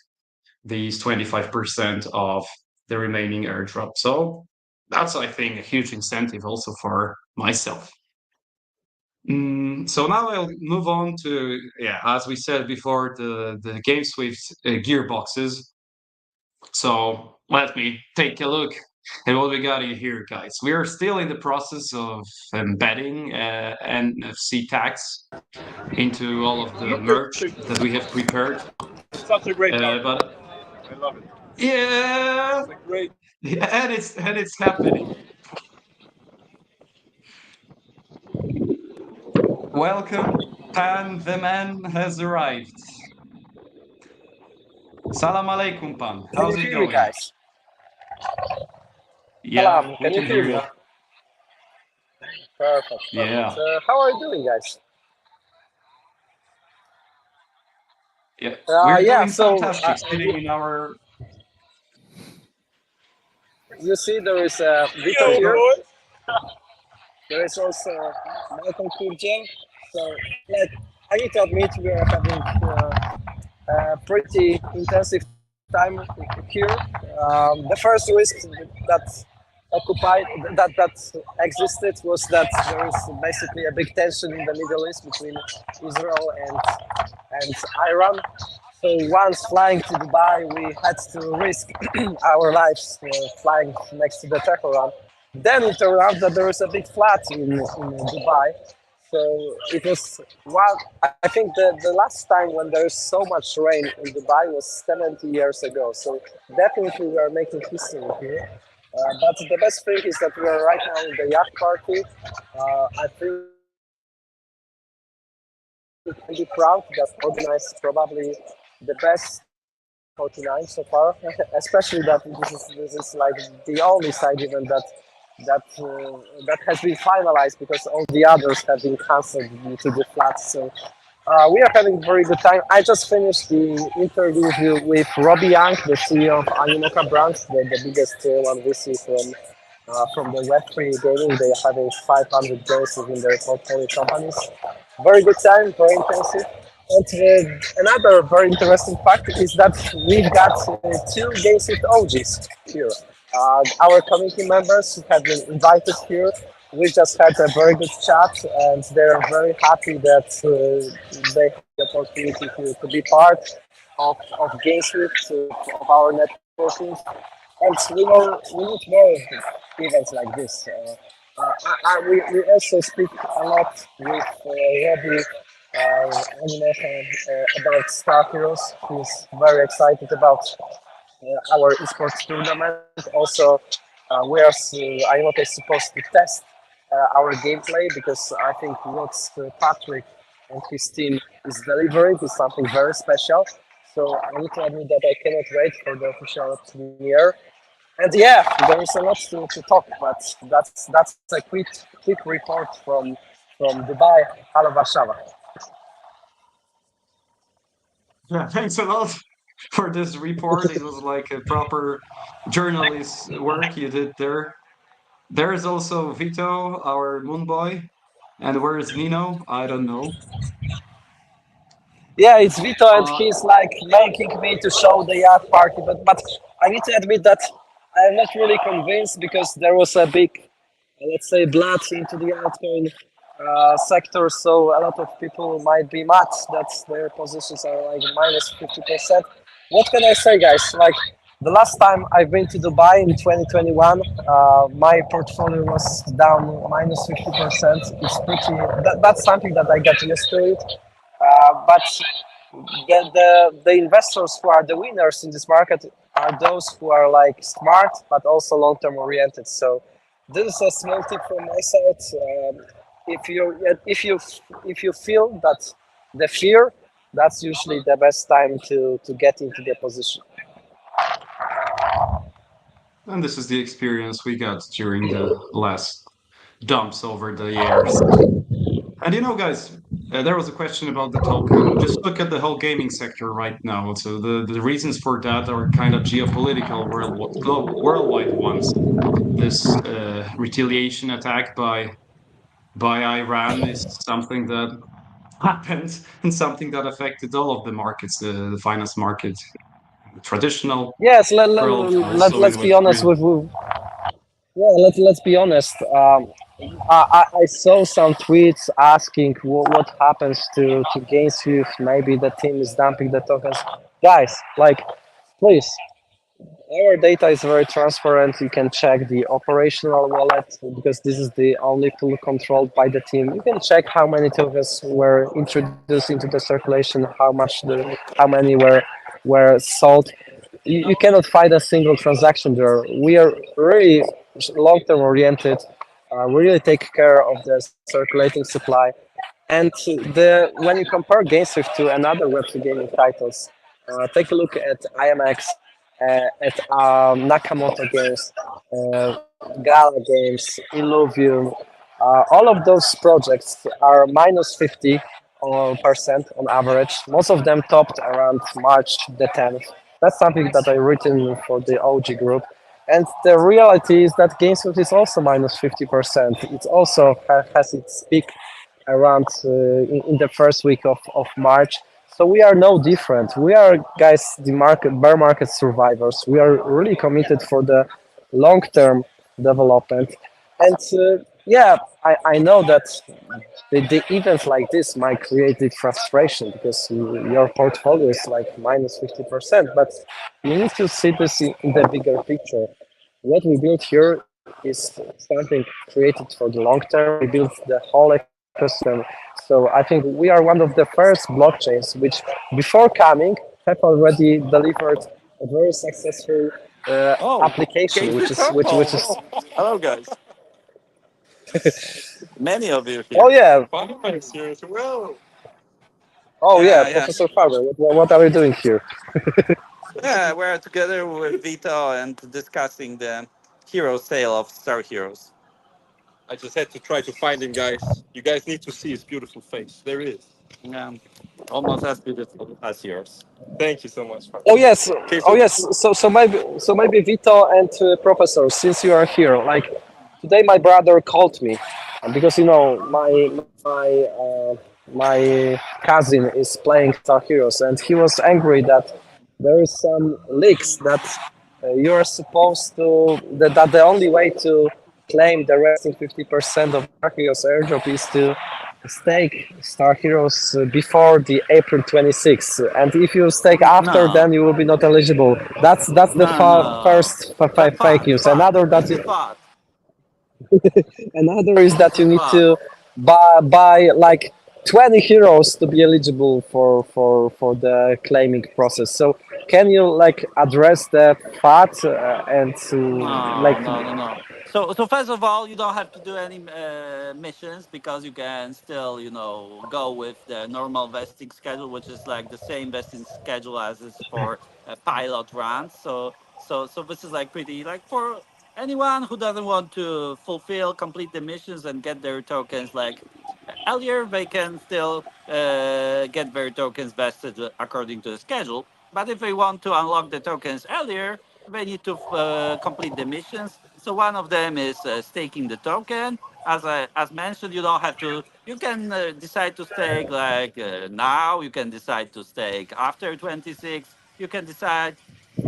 these 25% of the remaining airdrop. So that's, I think, a huge incentive also for myself. So now I'll move on to, as we said before, the GameSwift gearboxes. So let me take a look at what we got in here, guys. We are still in the process of embedding NFC tags into all of the merch that we have prepared. Such a great but I love it. Yeah, It's great. Yeah, and it's happening. Welcome, Pan. The man has arrived. Salam alaikum, Pan. How's it going, guys? Yeah, Salam. we Can you hear me? you. Perfect. Yeah, How are you doing, guys? yeah. We're Yeah. doing So fantastic. Sitting in our you see, there is Vito Yo, here. boy. There is also Malcolm Kurjan. So, like I to admit, we are having a pretty intensive time here. The first risk that occupied that existed was that there is basically a big tension in the Middle East between Israel and Iran. So once flying to Dubai, we had to risk our lives flying next to the Tehran. Then it turned out that there was a big flood in Dubai. So it was one. I think the last time when there is so much rain in Dubai was 70 years ago. So definitely we are making history here. But the best thing is that we are right now in the yacht party. I feel really proud that organized probably the best 49 so far, especially that this is like the only side event that has been finalized because all the others have been cancelled due to the floods. So we are having a very good time. I just finished the interview with Robbie Young, the CEO of Animoca Brands, the biggest tier one VC from the Web3 gaming. They are having 500 games within their portfolio companies. Very good time, very intensive. And another very interesting fact is that we've got two GameSwift OGs here. Our community members who have been invited here. We just had a very good chat, and they're very happy that they have the opportunity to be part of GameSwift, of our networking. And we need more events like this. We also speak a lot with Robbie about StarHeroes. He's very excited about our esports tournament. Also, Animoca is supposed to test our gameplay because I think what Patrick and his team is delivering is something very special. So I need to admit that I cannot wait for the official premiere. And yeah, there is a lot to talk, but that's a quick report from Dubai. Hello, Warsaw. Yeah, thanks a lot for this report. It was like a proper journalist work you did there. There is also Vito, our moon boy. And where is Nino? I don't know. Yeah, it's Vito, and Uh, he's like making me to show the yacht party. But I need to admit that I'm not really convinced because there was a big, let's say, blood into the altcoin sector. So a lot of people might be mad that their positions are like minus 50%. What can I say, guys? Like the last time I've been to Dubai in 2021, my portfolio was down minus 50%. It's pretty. That's something that I got used to it. But the investors who are the winners in this market are those who are like smart but also long term oriented. So this is a small tip from my side. If you feel that the fear, that's usually the best time to get into the position. and this is the experience we got during the last dumps over the years. And guys, there was a question about the token. Just look at the whole gaming sector right now. So the reasons for that are kind of geopolitical worldwide ones. This retaliation attack by Iran is something that happened and something that affected all of the markets, the finance market, the traditional Yes, world, also in let's be honest Web3. with yeah, let's be honest. I saw some tweets asking what happens to GameSwift. Maybe the team is dumping the tokens. Guys, like, please, our data is very transparent. You can check the operational wallet because this is the only tool controlled by the team. You can check how many tokens were introduced into the circulation, how many were sold. You cannot find a single transaction there. We are really long-term oriented. We really take care of the circulating supply. And when you compare GameSwift to another Web3 gaming titles, take a look at IMX, at Nakamoto Games, Gala Games, Illuvium. All of those projects are minus 50% on average. Most of them topped around March the 10th. That's something that I written for the OG group. And the reality is that GameSwift is also minus 50%. It also has its peak around in the first week of March. So we are no different. We are, guys, the bear market survivors. We are really committed for the long-term development. And yeah, I know that the events like this might create the frustration because your portfolio is like minus 50%, but you need to see this in the bigger picture. What we built here is something created for the long term. We built the whole ecosystem. So I think we are one of the first blockchains which, before coming, have already delivered a very successful application, which is Hello, guys. Many of you here. oh yeah, Farmers here as well. oh yeah, Yeah, yeah. Professor Farber. What are we doing here? Yeah, we're together with Vito and discussing the hero sale of StarHeroes. I just had to try to find him, guys. You guys need to see his beautiful face. There he is. Yeah, almost as beautiful as yours. Thank you so much. Oh yes, Okay, oh yes. So maybe Vito and Professor, since you are here, like today, my brother called me because my cousin is playing Star Heroes, and he was angry that there is some leaks that you are supposed to that the only way to claim the resting 50% of Star Heroes airdrop is to stake Star Heroes before the April 26th, and if you stake after, No. then you will be not eligible. That's the No. first fake news. Another that But another is that you need to buy like 20 heroes to be eligible for the claiming process. So can you like address the fact and to like no. So first of all, you don't have to do any missions because you can still, go with the normal vesting schedule, which is like the same vesting schedule as is for pilot runs. So this is like pretty like for anyone who doesn't want to complete the missions and get their tokens like earlier, they can still get their tokens vested according to the schedule. But if they want to unlock the tokens earlier, they need to complete the missions. So one of them is staking the token. As mentioned, you don't have to. You can decide to stake like now. You can decide to stake after 26. You can decide.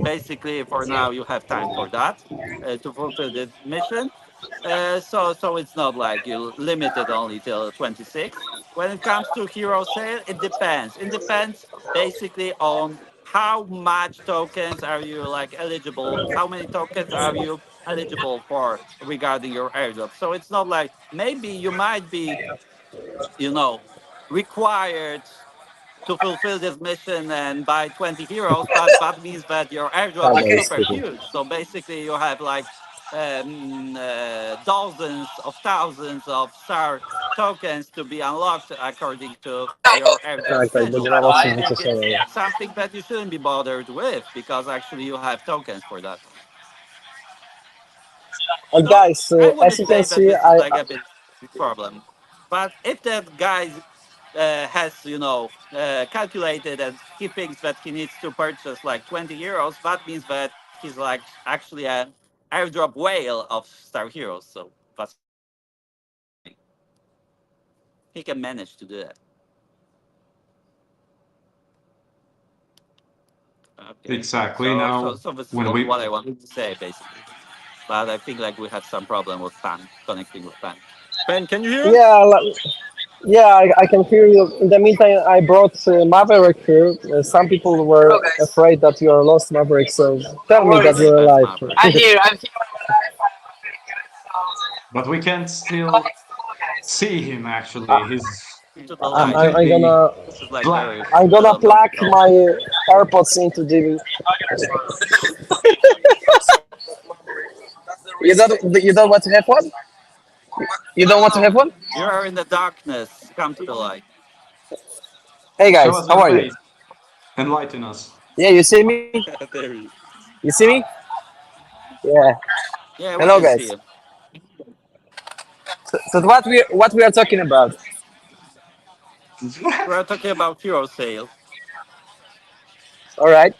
Basically, for now, you have time for that to fulfill this mission. So it's not like you limited only till 26. When it comes to hero sale, it depends. It depends basically on how much tokens are you like eligible, how many tokens are you eligible for regarding your airdrop. So it's not like maybe you might be, you know, required to fulfill this mission and buy 20 heroes, but that means that your airdrop is super huge. So basically, you have like dozens of thousands of star tokens to be unlocked according to your airdrop Tak, tak, schedule. będzie nam So I osób think it's wycofane. something that you shouldn't be bothered with because actually you have tokens for that. And So guys, I as wouldn't you can say that see, this is I like a big problem. But if that guy has, calculated and he thinks that he needs to purchase like 20 euros, that means that he's like actually an airdrop whale of Star Heroes. So that's he can manage to do that. Okay. Exactly. So Now, this is when we what I wanted to say basically. But I think like we had some problem with Pan connecting with Pan. Ben, can you hear us? yeah, yeah, I can hear you. In the meantime, I brought Maverick here. Some people were afraid that you are lost, Maverick. So tell me that Okay, you're that's alive. Maverick. I'm here. but we can still see him actually. He's To the light. I'm completely gonna This is like black. very plug philosophical. my AirPods into the. You don't want to have one? You don't want to have one? You are in the darkness. Come to the light. Hey Show guys, us how your are you? face. Enlighten us. Yeah, you see me? There he is. You see me? Yeah. Yeah, we Hello can see guys. you. So what we are talking about? We're talking about hero sale. All right.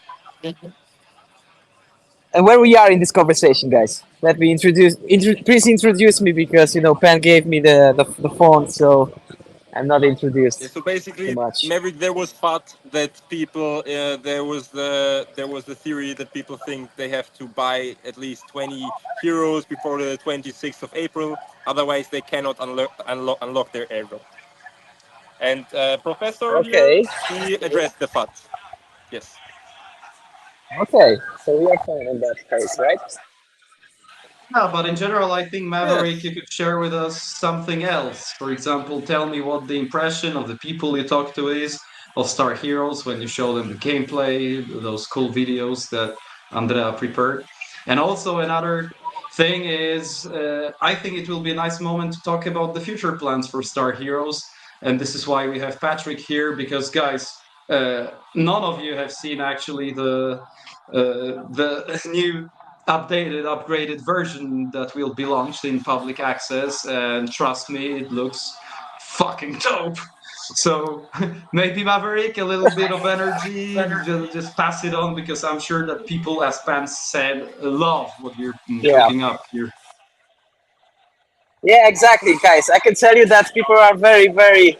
And where we are in this conversation, guys. Let me please introduce me because Pan gave me the phone, so I'm not Yeah, introduced so too basically, much. Maverick, there was thought that people, there was the theory that people think they have to buy at least 20 heroes before the 26th of April, otherwise they cannot unlock their airdrop. And Professor here, Okay. he addressed the thought. Yes. Okay. So we are fine in that case, right? Yeah, but in general, I think Maverick, you Yes. could share with us something else. For example, tell me what the impression of the people you talk to is of Star Heroes when you show them the gameplay, those cool videos that Andrea prepared. And also another thing is, I think it will be a nice moment to talk about the future plans for Star Heroes. And this is why we have Patrick here, because guys, none of you have seen actually the new upgraded version that will be launched in public access, and trust me, it looks fucking dope. So maybe Maverick, a little bit of energy, just pass it on, because I'm sure that people, as Pan said, love what you're Yeah. cooking up here. Yeah, exactly, guys. I can tell you that people are very, very,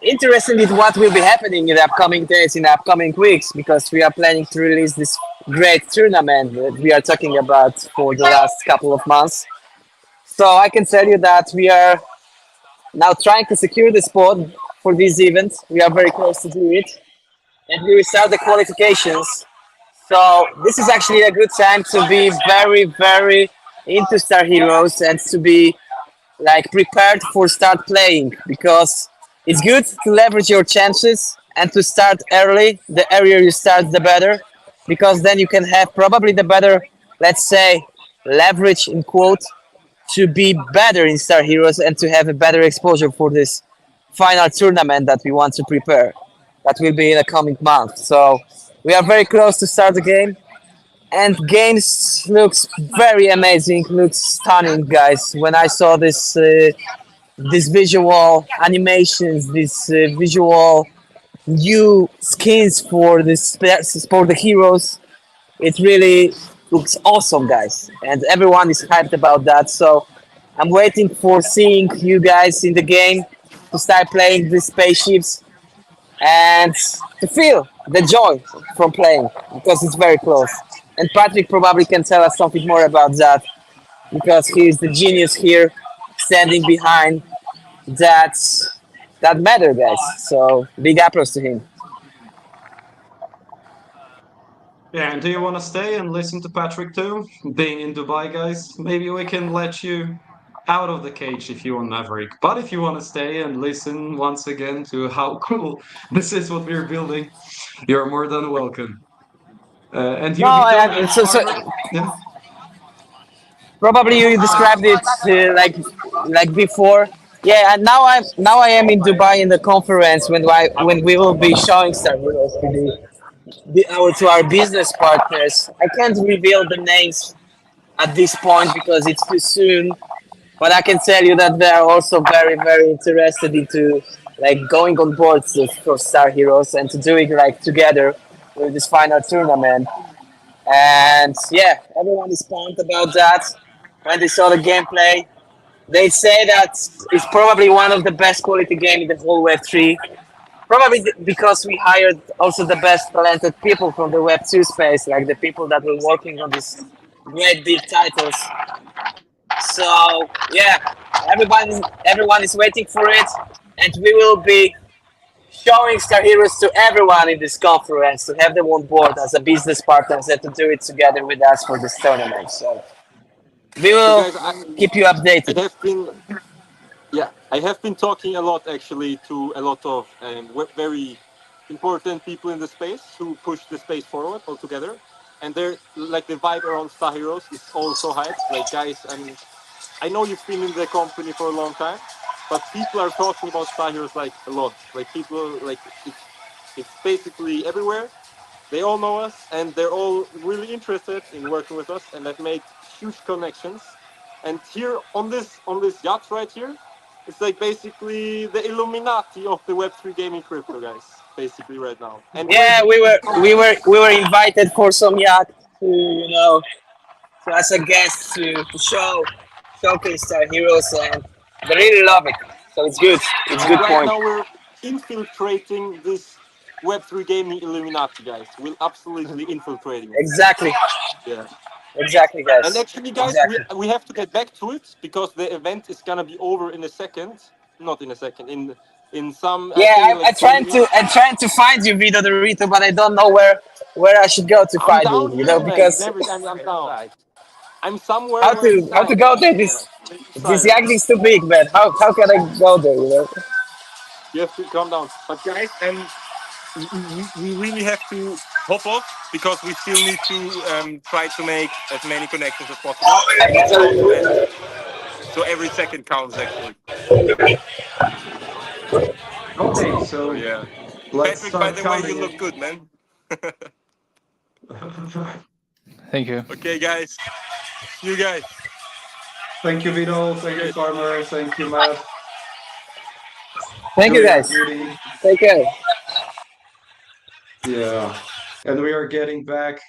interested in what will be happening in the upcoming days, in the upcoming weeks, because we are planning to release this great tournament that we are talking about for the last couple of months. So I can tell you that we are now trying to secure the spot for this event. We are very close to do it, and we will start the qualifications. So this is actually a good time to be very, very into Star Heroes and to be like prepared for start playing, because it's good to leverage your chances and to start early. The earlier you start, the better, because then you can have probably the better, let's say, leverage in quote, to be better in Star Heroes and to have a better exposure for this final tournament that we want to prepare. That will be in the coming month. So we are very close to start the game, and games looks very amazing, looks stunning, guys. When I saw this visual animations, this visual new skins for this for the heroes, it really looks awesome, guys, and everyone is hyped about that. So I'm waiting for seeing you guys in the game to start playing these spaceships and to feel the joy from playing because it's very close. And Patrick probably can tell us something more about that because he is the genius here, standing behind that matter, guys. So big applause to him. Yeah, and do you want to stay and listen to Patrick too? Being in Dubai, guys, maybe we can let you out of the cage if you want, Maverick. But if you want to stay and listen once again to how cool this is what we're building, you're more than welcome. And No, you, Vito and so Farmer, yeah. probably you described it like before. Yeah, and now I am in Dubai in the conference when we will be showing StarHeroes to to our business partners. I can't reveal the names at this point because it's too soon. But I can tell you that they are also very interested into like going on board for StarHeroes and to do it like together with this final tournament. And yeah, everyone is pumped about that. When they saw the gameplay, they say that it's probably one of the best quality game in the whole Web3. Probably because we hired also the best talented people from the Web2 space, like the people that were working on these great big titles. So yeah, everyone is waiting for it, and we will be showing StarHeroes to everyone in this conference to have them on board as a business partners and to do it together with us for this tournament. So we So will guys, keep you I updated. have been yeah, I have been talking a lot actually to a lot of very important people in the space who push the space forward altogether. And they're like the vibe around Star Heroes is also hyped. Like guys, I know you've been in the company for a long time, but people are talking about Star Heroes like a lot. Like people like it's basically everywhere. They all know us, and they're all really interested in working with us, and I've made huge connections. And here on this yacht right here, it's like basically the Illuminati of the Web3 gaming crypto guys, basically right now. And Yeah, we were invited for some yacht to as a guest to showcase StarHeroes, and they really love it. So it's good. It's a and good right point. now we're infiltrating this Web3 gaming Illuminati guys. We're absolutely infiltrating it. Exactly. Yeah. Exactly, And guys. actually, guys, Exactly. we have to get back to it because the event is gonna be over in a second. Not in a second. In some, I Yeah, think, in like 20 minutes. I'm trying to find you, Vito Dorito, but I don't know where I should go to I'm find you. down You here, know, man. because Never. I'm down. I'm somewhere where it's how to silent. go there? Yeah, This silent. yacht is too big, man. How can I go there? You know. You have to calm down. But guys, we really have to hop off because we still need to try to make as many connections as possible, and it's about to end. So every second counts, actually. Okay, So so yeah. let's Patrick, by start the way, you counting look it. good, man. Thank you. Okay, guys. See you guys. Thank you, Vito. See you Thank you, guys. Farmer. Thank you, Matt. Thank you, Enjoy your guys. beauty. Take care. Yeah. And we are getting back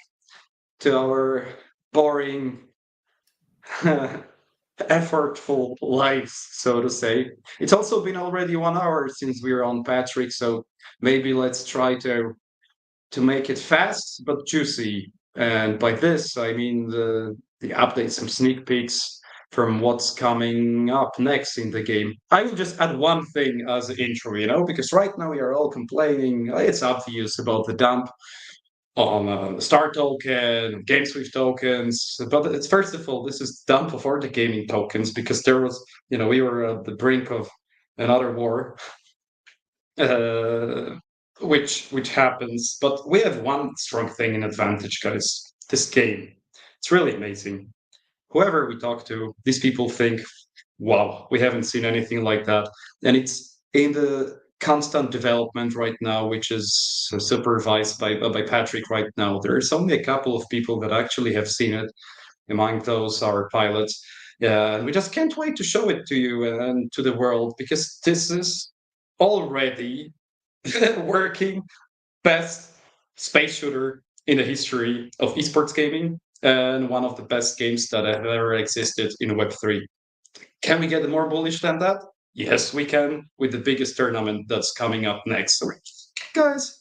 to our boring, effortful lives, so to say. It's also been already 1 hour since we were on Patrick, so maybe let's try to make it fast but juicy. And by this, I mean the updates, some sneak peeks from what's coming up next in the game. I will just add one thing as an intro, because right now we are all complaining. It's obvious about the dump on Star token, GameSwift tokens. But it's first of all, this is dump of all the gaming tokens because there was, we were at the brink of another war, uh, which happens. But we have one strong thing in advantage, guys. This game, it's really amazing. Whoever we talk to, these people think, "Wow, we haven't seen anything like that," and it's in the constant development right now, which is supervised by Patrick right now. There's only a couple of people that actually have seen it. Among those are pilots. Yeah, we just can't wait to show it to you and to the world because this is already working best space shooter in the history of esports gaming. and one of the best games that have ever existed in Web3. Can we get more bullish than that? Yes, we can, with the biggest tournament that's coming up next. So, guys,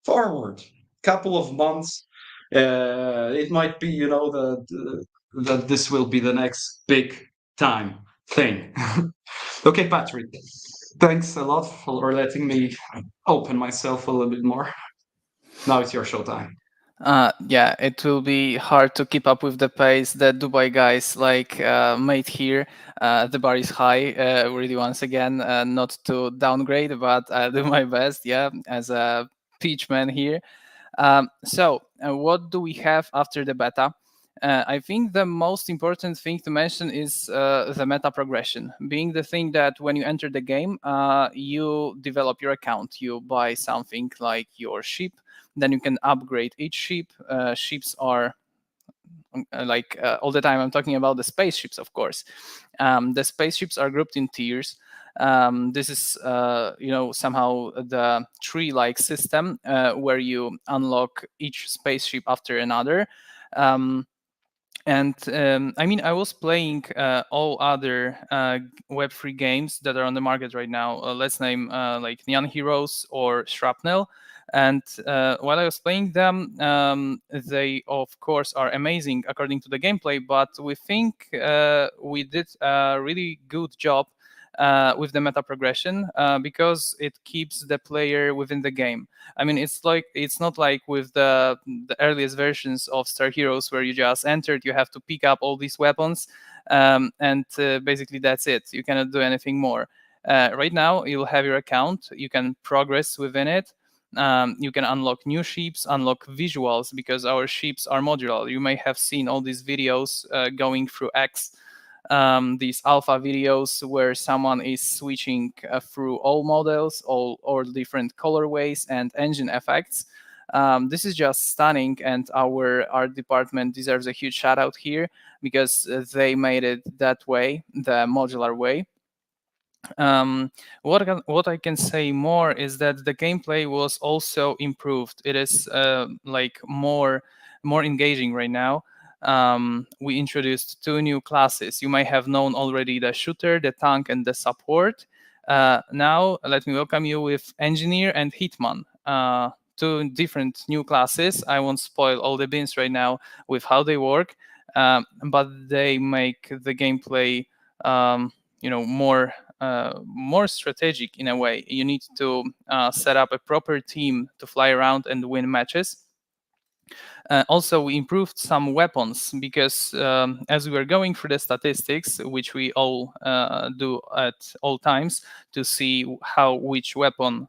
forward couple of months, it might be, that this will be the next big time thing. Okay, Patrick, thanks a lot for letting me open myself a little bit more. Now it's your show time. Yeah, it will be hard to keep up with the pace that Dubai guys made here. The bar is high, really, once again, not to downgrade, but I'll do my best, yeah, as a pitchman here. So what do we have after the beta? I think the most important thing to mention is the meta progression, being the thing that when you enter the game, you develop your account, you buy something like your ship, then you can upgrade each ship. Ships are all the time I'm talking about the spaceships, of course. The spaceships are grouped in tiers. This is somehow the tree-like system where you unlock each spaceship after another. I was playing all other Web3 games that are on the market right now. Let's name like Neon Heroes or Shrapnel. And while I was playing them, they, of course, are amazing according to the gameplay, but we think we did a really good job with the meta progression because it keeps the player within the game. I mean, it's not like with the earliest versions of StarHeroes where you just entered, you have to pick up all these weapons, and basically that's it. You cannot do anything more. Right now, you'll have your account. You can progress within it. You can unlock new ships, unlock visuals, because our ships are modular. You may have seen all these videos going through X, these alpha videos where someone is switching through all models, all different colorways and engine effects. This is just stunning, and our art department deserves a huge shout out here because they made it that way, the modular way. What I can say more is that the gameplay was also improved. It is more engaging right now. We introduced 2 new classes. You might have known already the shooter, the tank, and the support. Now let me welcome you with engineer and hitman. 2 different new classes. I won't spoil all the beans right now with how they work, but they make the gameplay more strategic in a way. You need to set up a proper team to fly around and win matches. Also, we improved some weapons because as we were going through the statistics, which we all do at all times to see how which weapon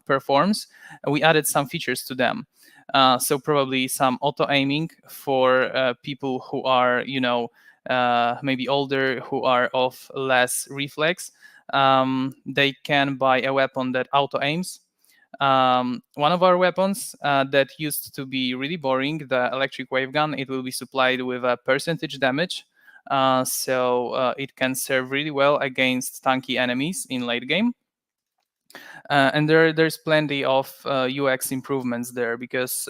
performs, we added some features to them. So probably some auto-aiming for people who are, maybe older, who are of less reflex. They can buy a weapon that auto-aims. One of our weapons that used to be really boring, the electric wave gun, it will be supplied with a percentage damage. So it can serve really well against tanky enemies in late game. And there's plenty of UX improvements there because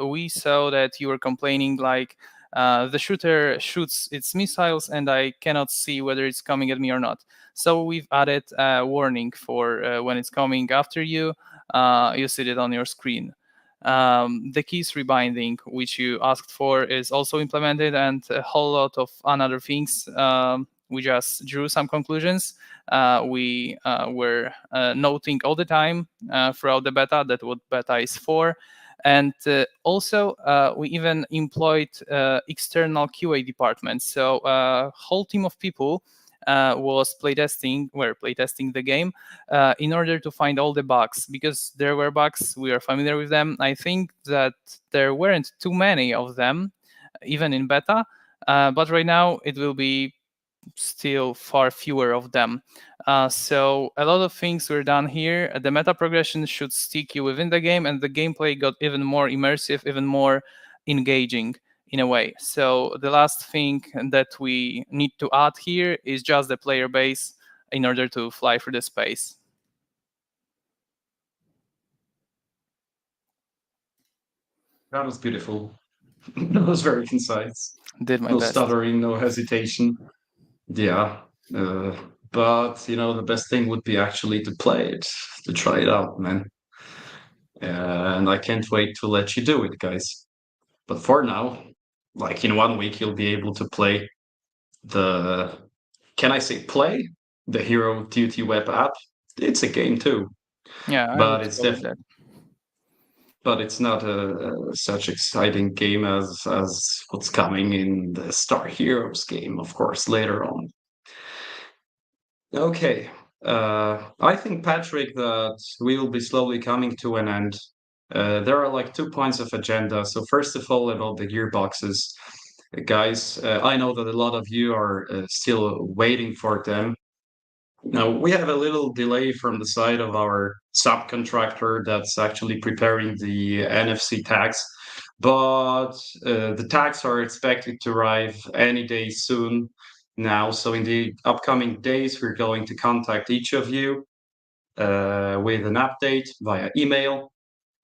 we saw that you were complaining like the shooter shoots its missiles and I cannot see whether it's coming at me or not. So we've added a warning for when it's coming after you. You see it on your screen. The keys rebinding, which you asked for, is also implemented, and a whole lot of other things. We just drew some conclusions. We were noting all the time throughout the beta that what beta is for. And also, we even employed external QA department. So a whole team of people were playtesting the game in order to find all the bugs, because there were bugs. We are familiar with them. I think that there weren't too many of them, even in beta, but right now it will be still far fewer of them. So a lot of things were done here. The meta progression should stick you within the game, and the gameplay got even more immersive, even more engaging in a way. So the last thing that we need to add here is just the player base in order to fly through the space. That was beautiful. That was very concise. Did my No best. stuttering, no hesitation. Yeah. But the best thing would be actually to play it, to try it out, man. And I can't wait to let you do it, guys. But for now, like in 1 week, you'll be able to play can I say play? The Hero Duty web app. It's a game too, Yeah, I but would it's go with that. but it's not such exciting game as what's coming in the StarHeroes game, of course, later on. Okay, I think, Patrick, that we will be slowly coming to an end. There are like 2 points of agenda. So first of all, about the gearboxes, guys, I know that a lot of you are still waiting for them. Now, we have a little delay from the side of our subcontractor that's actually preparing the NFC tags, but the tags are expected to arrive any day soon now. So in the upcoming days, we're going to contact each of you with an update via email.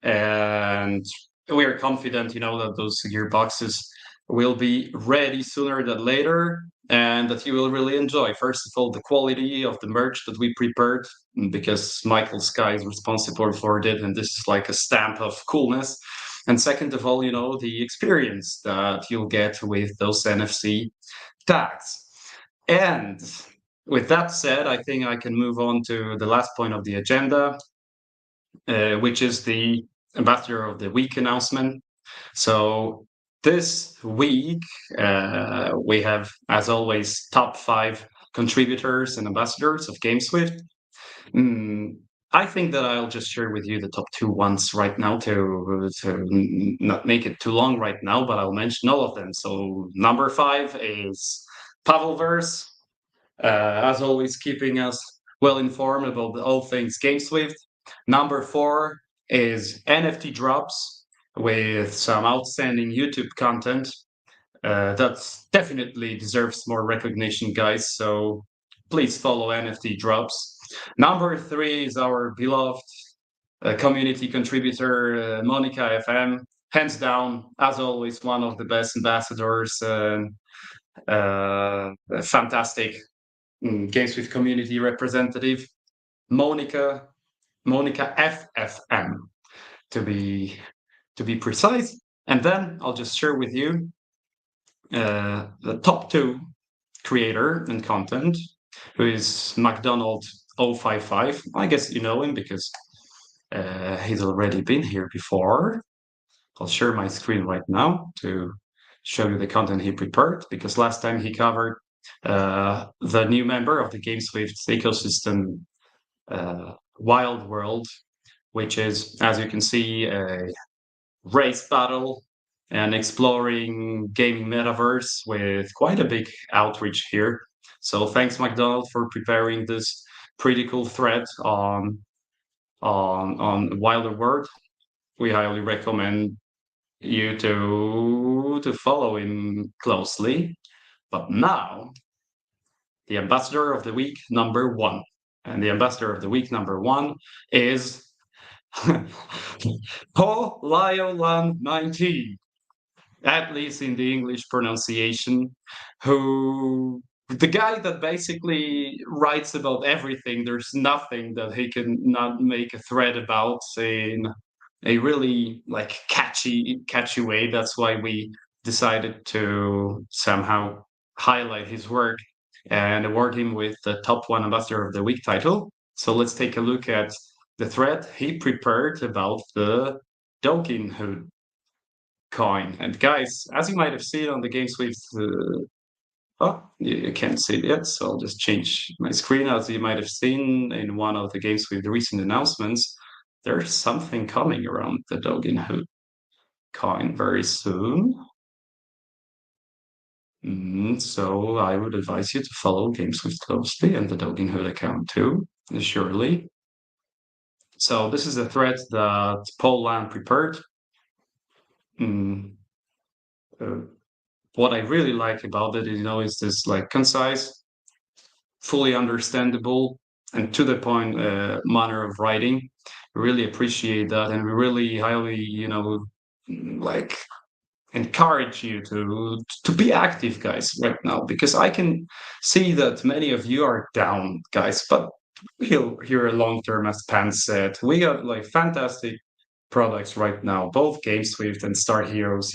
And we are confident, that those gearboxes will be ready sooner than later, and that you will really enjoy. First of all, the quality of the merch that we prepared, because Michael Sky is responsible for it, and this is like a stamp of coolness. And second of all, the experience that you'll get with those NFC tags. And with that said, I think I can move on to the last point of the agenda, which is the Ambassador of the Week announcement. So this week, we have, as always, top 5 contributors and ambassadors of GameSwift. I think that I'll just share with you the top 2 ones right now to not make it too long right now, but I'll mention all of them. So number 5 is Pavelverse, as always, keeping us well informed about all things GameSwift. Number 4 is NFT Drops, with some outstanding YouTube content that definitely deserves more recognition, guys. So please follow NFT Drops. Number 3 is our beloved community contributor, Monica FM. Hands down, as always, one of the best ambassadors. Fantastic GameSwift community representative, Monica FFM, to be precise. And then I'll just share with you the top 2 creator and content, who is McDonald 055. I guess you know him because he's already been here before. I'll share my screen right now to show you the content he prepared, because last time he covered the new member of the GameSwift ecosystem, Wild World, which is, as you can see, a race battle and exploring gaming metaverse with quite a big outreach here. So thanks, McDonald, for preparing this pretty cool thread on Wilder World. We highly recommend you to follow him closely. But now, the Ambassador of the Week number 1. And the Ambassador of the Week number 1 is Paul Lyolan 19, at least in the English pronunciation, who the guy that basically writes about everything. There's nothing that he can not make a thread about in a really catchy way. That's why we decided to somehow highlight his work and award him with the top 1 Ambassador of the Week title. So let's take a look at the thread he prepared about the Dogen Hood coin. And guys, as you might have seen on the GameSwift, you can't see it yet, so I'll just change my screen. As you might have seen in one of the GameSwift recent announcements, there's something coming around the Dogen Hood coin very soon. So I would advise you to follow GameSwift closely and the Dogen Hood account too, surely. So this is a thread that Paul Lamb prepared. What I really like about it, is this concise, fully understandable, and to the point manner of writing. We really appreciate that, and we really highly, encourage you to be active, guys, right now, because I can see that many of you are down, guys. But here long term, as Pan said, we got like fantastic products right now, both GameSwift and StarHeroes.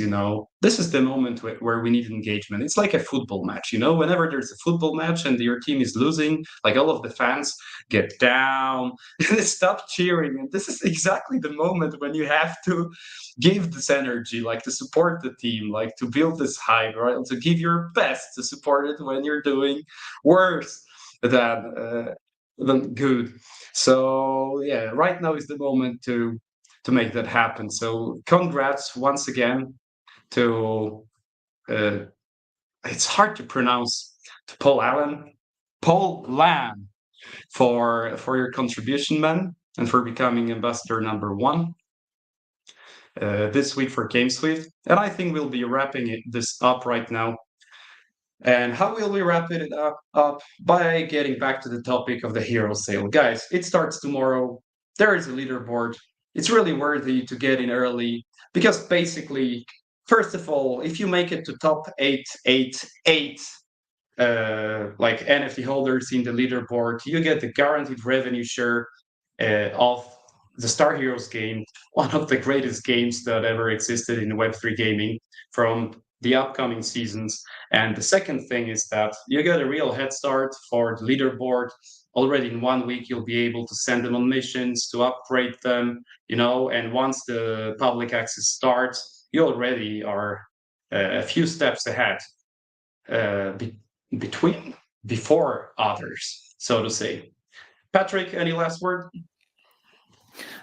This is the moment where we need engagement. It's like a football match. Whenever there's a football match and your team is losing, like all of the fans get down and they stop cheering. And this is exactly the moment when you have to give this energy, like to support the team, like to build this hype, right? To give your best to support it when you're doing worse than good. So yeah, right now is the moment to make that happen. So congrats once again to it's hard to pronounce, to Paul Lam, for your contribution, man, and for becoming ambassador number 1 this week for GameSwift. And I think we'll be wrapping this up right now. And how will we wrap it up? By getting back to the topic of the hero sale. Guys, it starts tomorrow. There is a leaderboard. It's really worthy to get in early because basically, first of all, if you make it to top 888 like NFT holders in the leaderboard, you get the guaranteed revenue share of the StarHeroes game, one of the greatest games that ever existed in Web3 gaming from the upcoming seasons. And the second thing is that you get a real head start for the leaderboard. Already in 1 week, you'll be able to send them on missions, to upgrade them, and once the public access starts, you already are a few steps ahead before others, so to say. Patrick, any last word?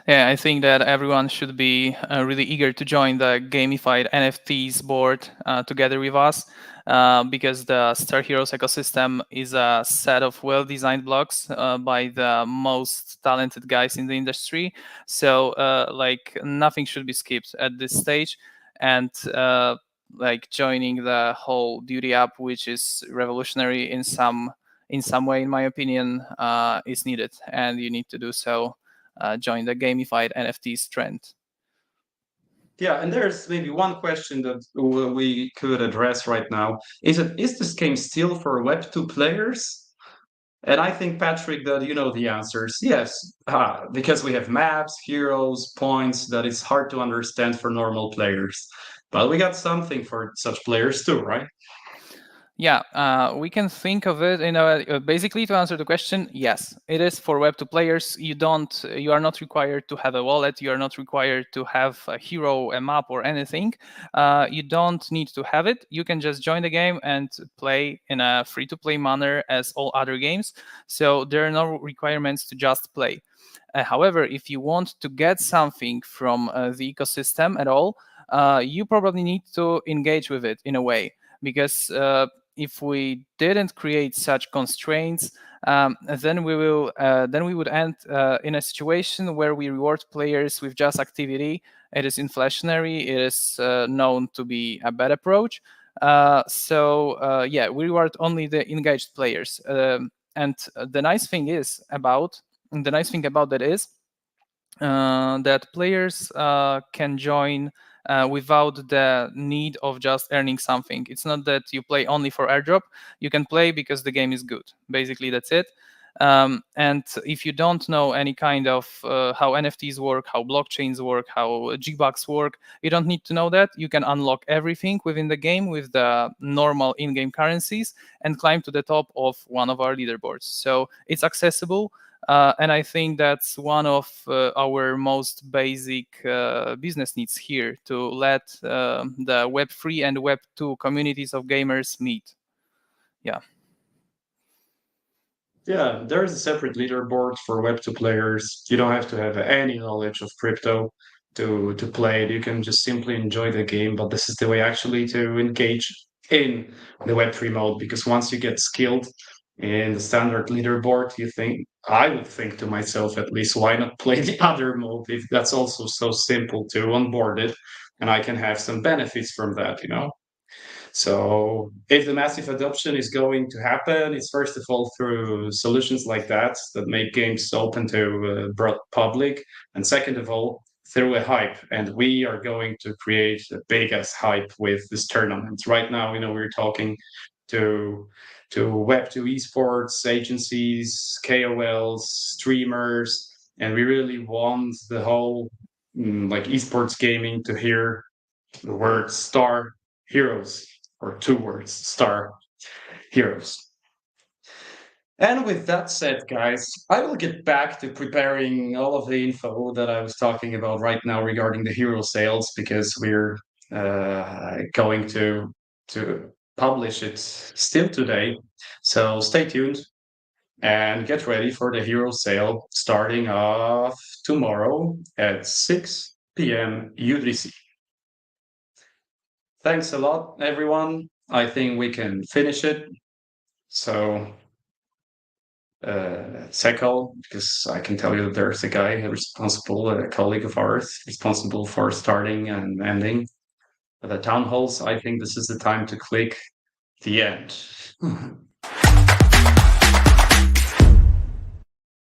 Yeah, I think that everyone should be really eager to join the gamified NFTs board together with us because the StarHeroes ecosystem is a set of well-designed blocks by the most talented guys in the industry. So nothing should be skipped at this stage. And joining the whole Duty app, which is revolutionary in some way, in my opinion, is needed, and you need to do so. Join the gamified NFTs trend. Yeah, and there's maybe one question that we could address right now. Is this game still for Web2 players? And I think, Patrick, that you know the answers. Yes, because we have maps, heroes, points that it's hard to understand for normal players. But we got something for such players too, right? Yeah, we can think of it basically to answer the question. Yes, it is for Web2 players. You are not required to have a wallet. You are not required to have a hero, a map, or anything. You don't need to have it. You can just join the game and play in a free-to-play manner as all other games. So there are no requirements to just play. However, if you want to get something from the ecosystem at all, you probably need to engage with it in a way, because if we didn't create such constraints, then we would end in a situation where we reward players with just activity. It is inflationary. It is known to be a bad approach. Yeah, we reward only the engaged players. And the nice thing about that is that players can join without the need of just earning something. It's not that you play only for airdrop. You can play because the game is good. Basically, that's it. And if you don't know any kind of how NFTs work, how blockchains work, how G-Bucks work, you don't need to know that. You can unlock everything within the game with the normal in-game currencies and climb to the top of one of our leaderboards. So it's accessible. And I think that's one of our most basic business needs here, to let the Web3 and Web2 communities of gamers meet. Yeah. Yeah, there's a separate leaderboard for Web2 players. You don't have to have any knowledge of crypto to play it. You can just simply enjoy the game, but this is the way actually to engage in the Web3 mode, because once you get skilled in the standard leaderboard, I would think to myself, at least, why not play the other mode if that's also so simple to onboard it, and I can have some benefits from that, So if the massive adoption is going to happen, it's first of all through solutions like that make games open to broad public, and second of all, through a hype, and we are going to create the biggest hype with this tournament. Right now, we're talking to Web2 esports agencies, KOLs, streamers, and we really want the whole like esports gaming to hear the word Star Heroes, or 2 words, Star Heroes. And with that said, guys, I will get back to preparing all of the info that I was talking about right now regarding the hero sales, because we're going to publish it still today. So stay tuned and get ready for the hero sale starting off tomorrow at 6 p.m. UTC. Thanks a lot, everyone. I think we can finish it. So Sekal, because I can tell you that there's a guy responsible, a colleague of ours, responsible for starting and ending the town halls. I think this is the time to click the end.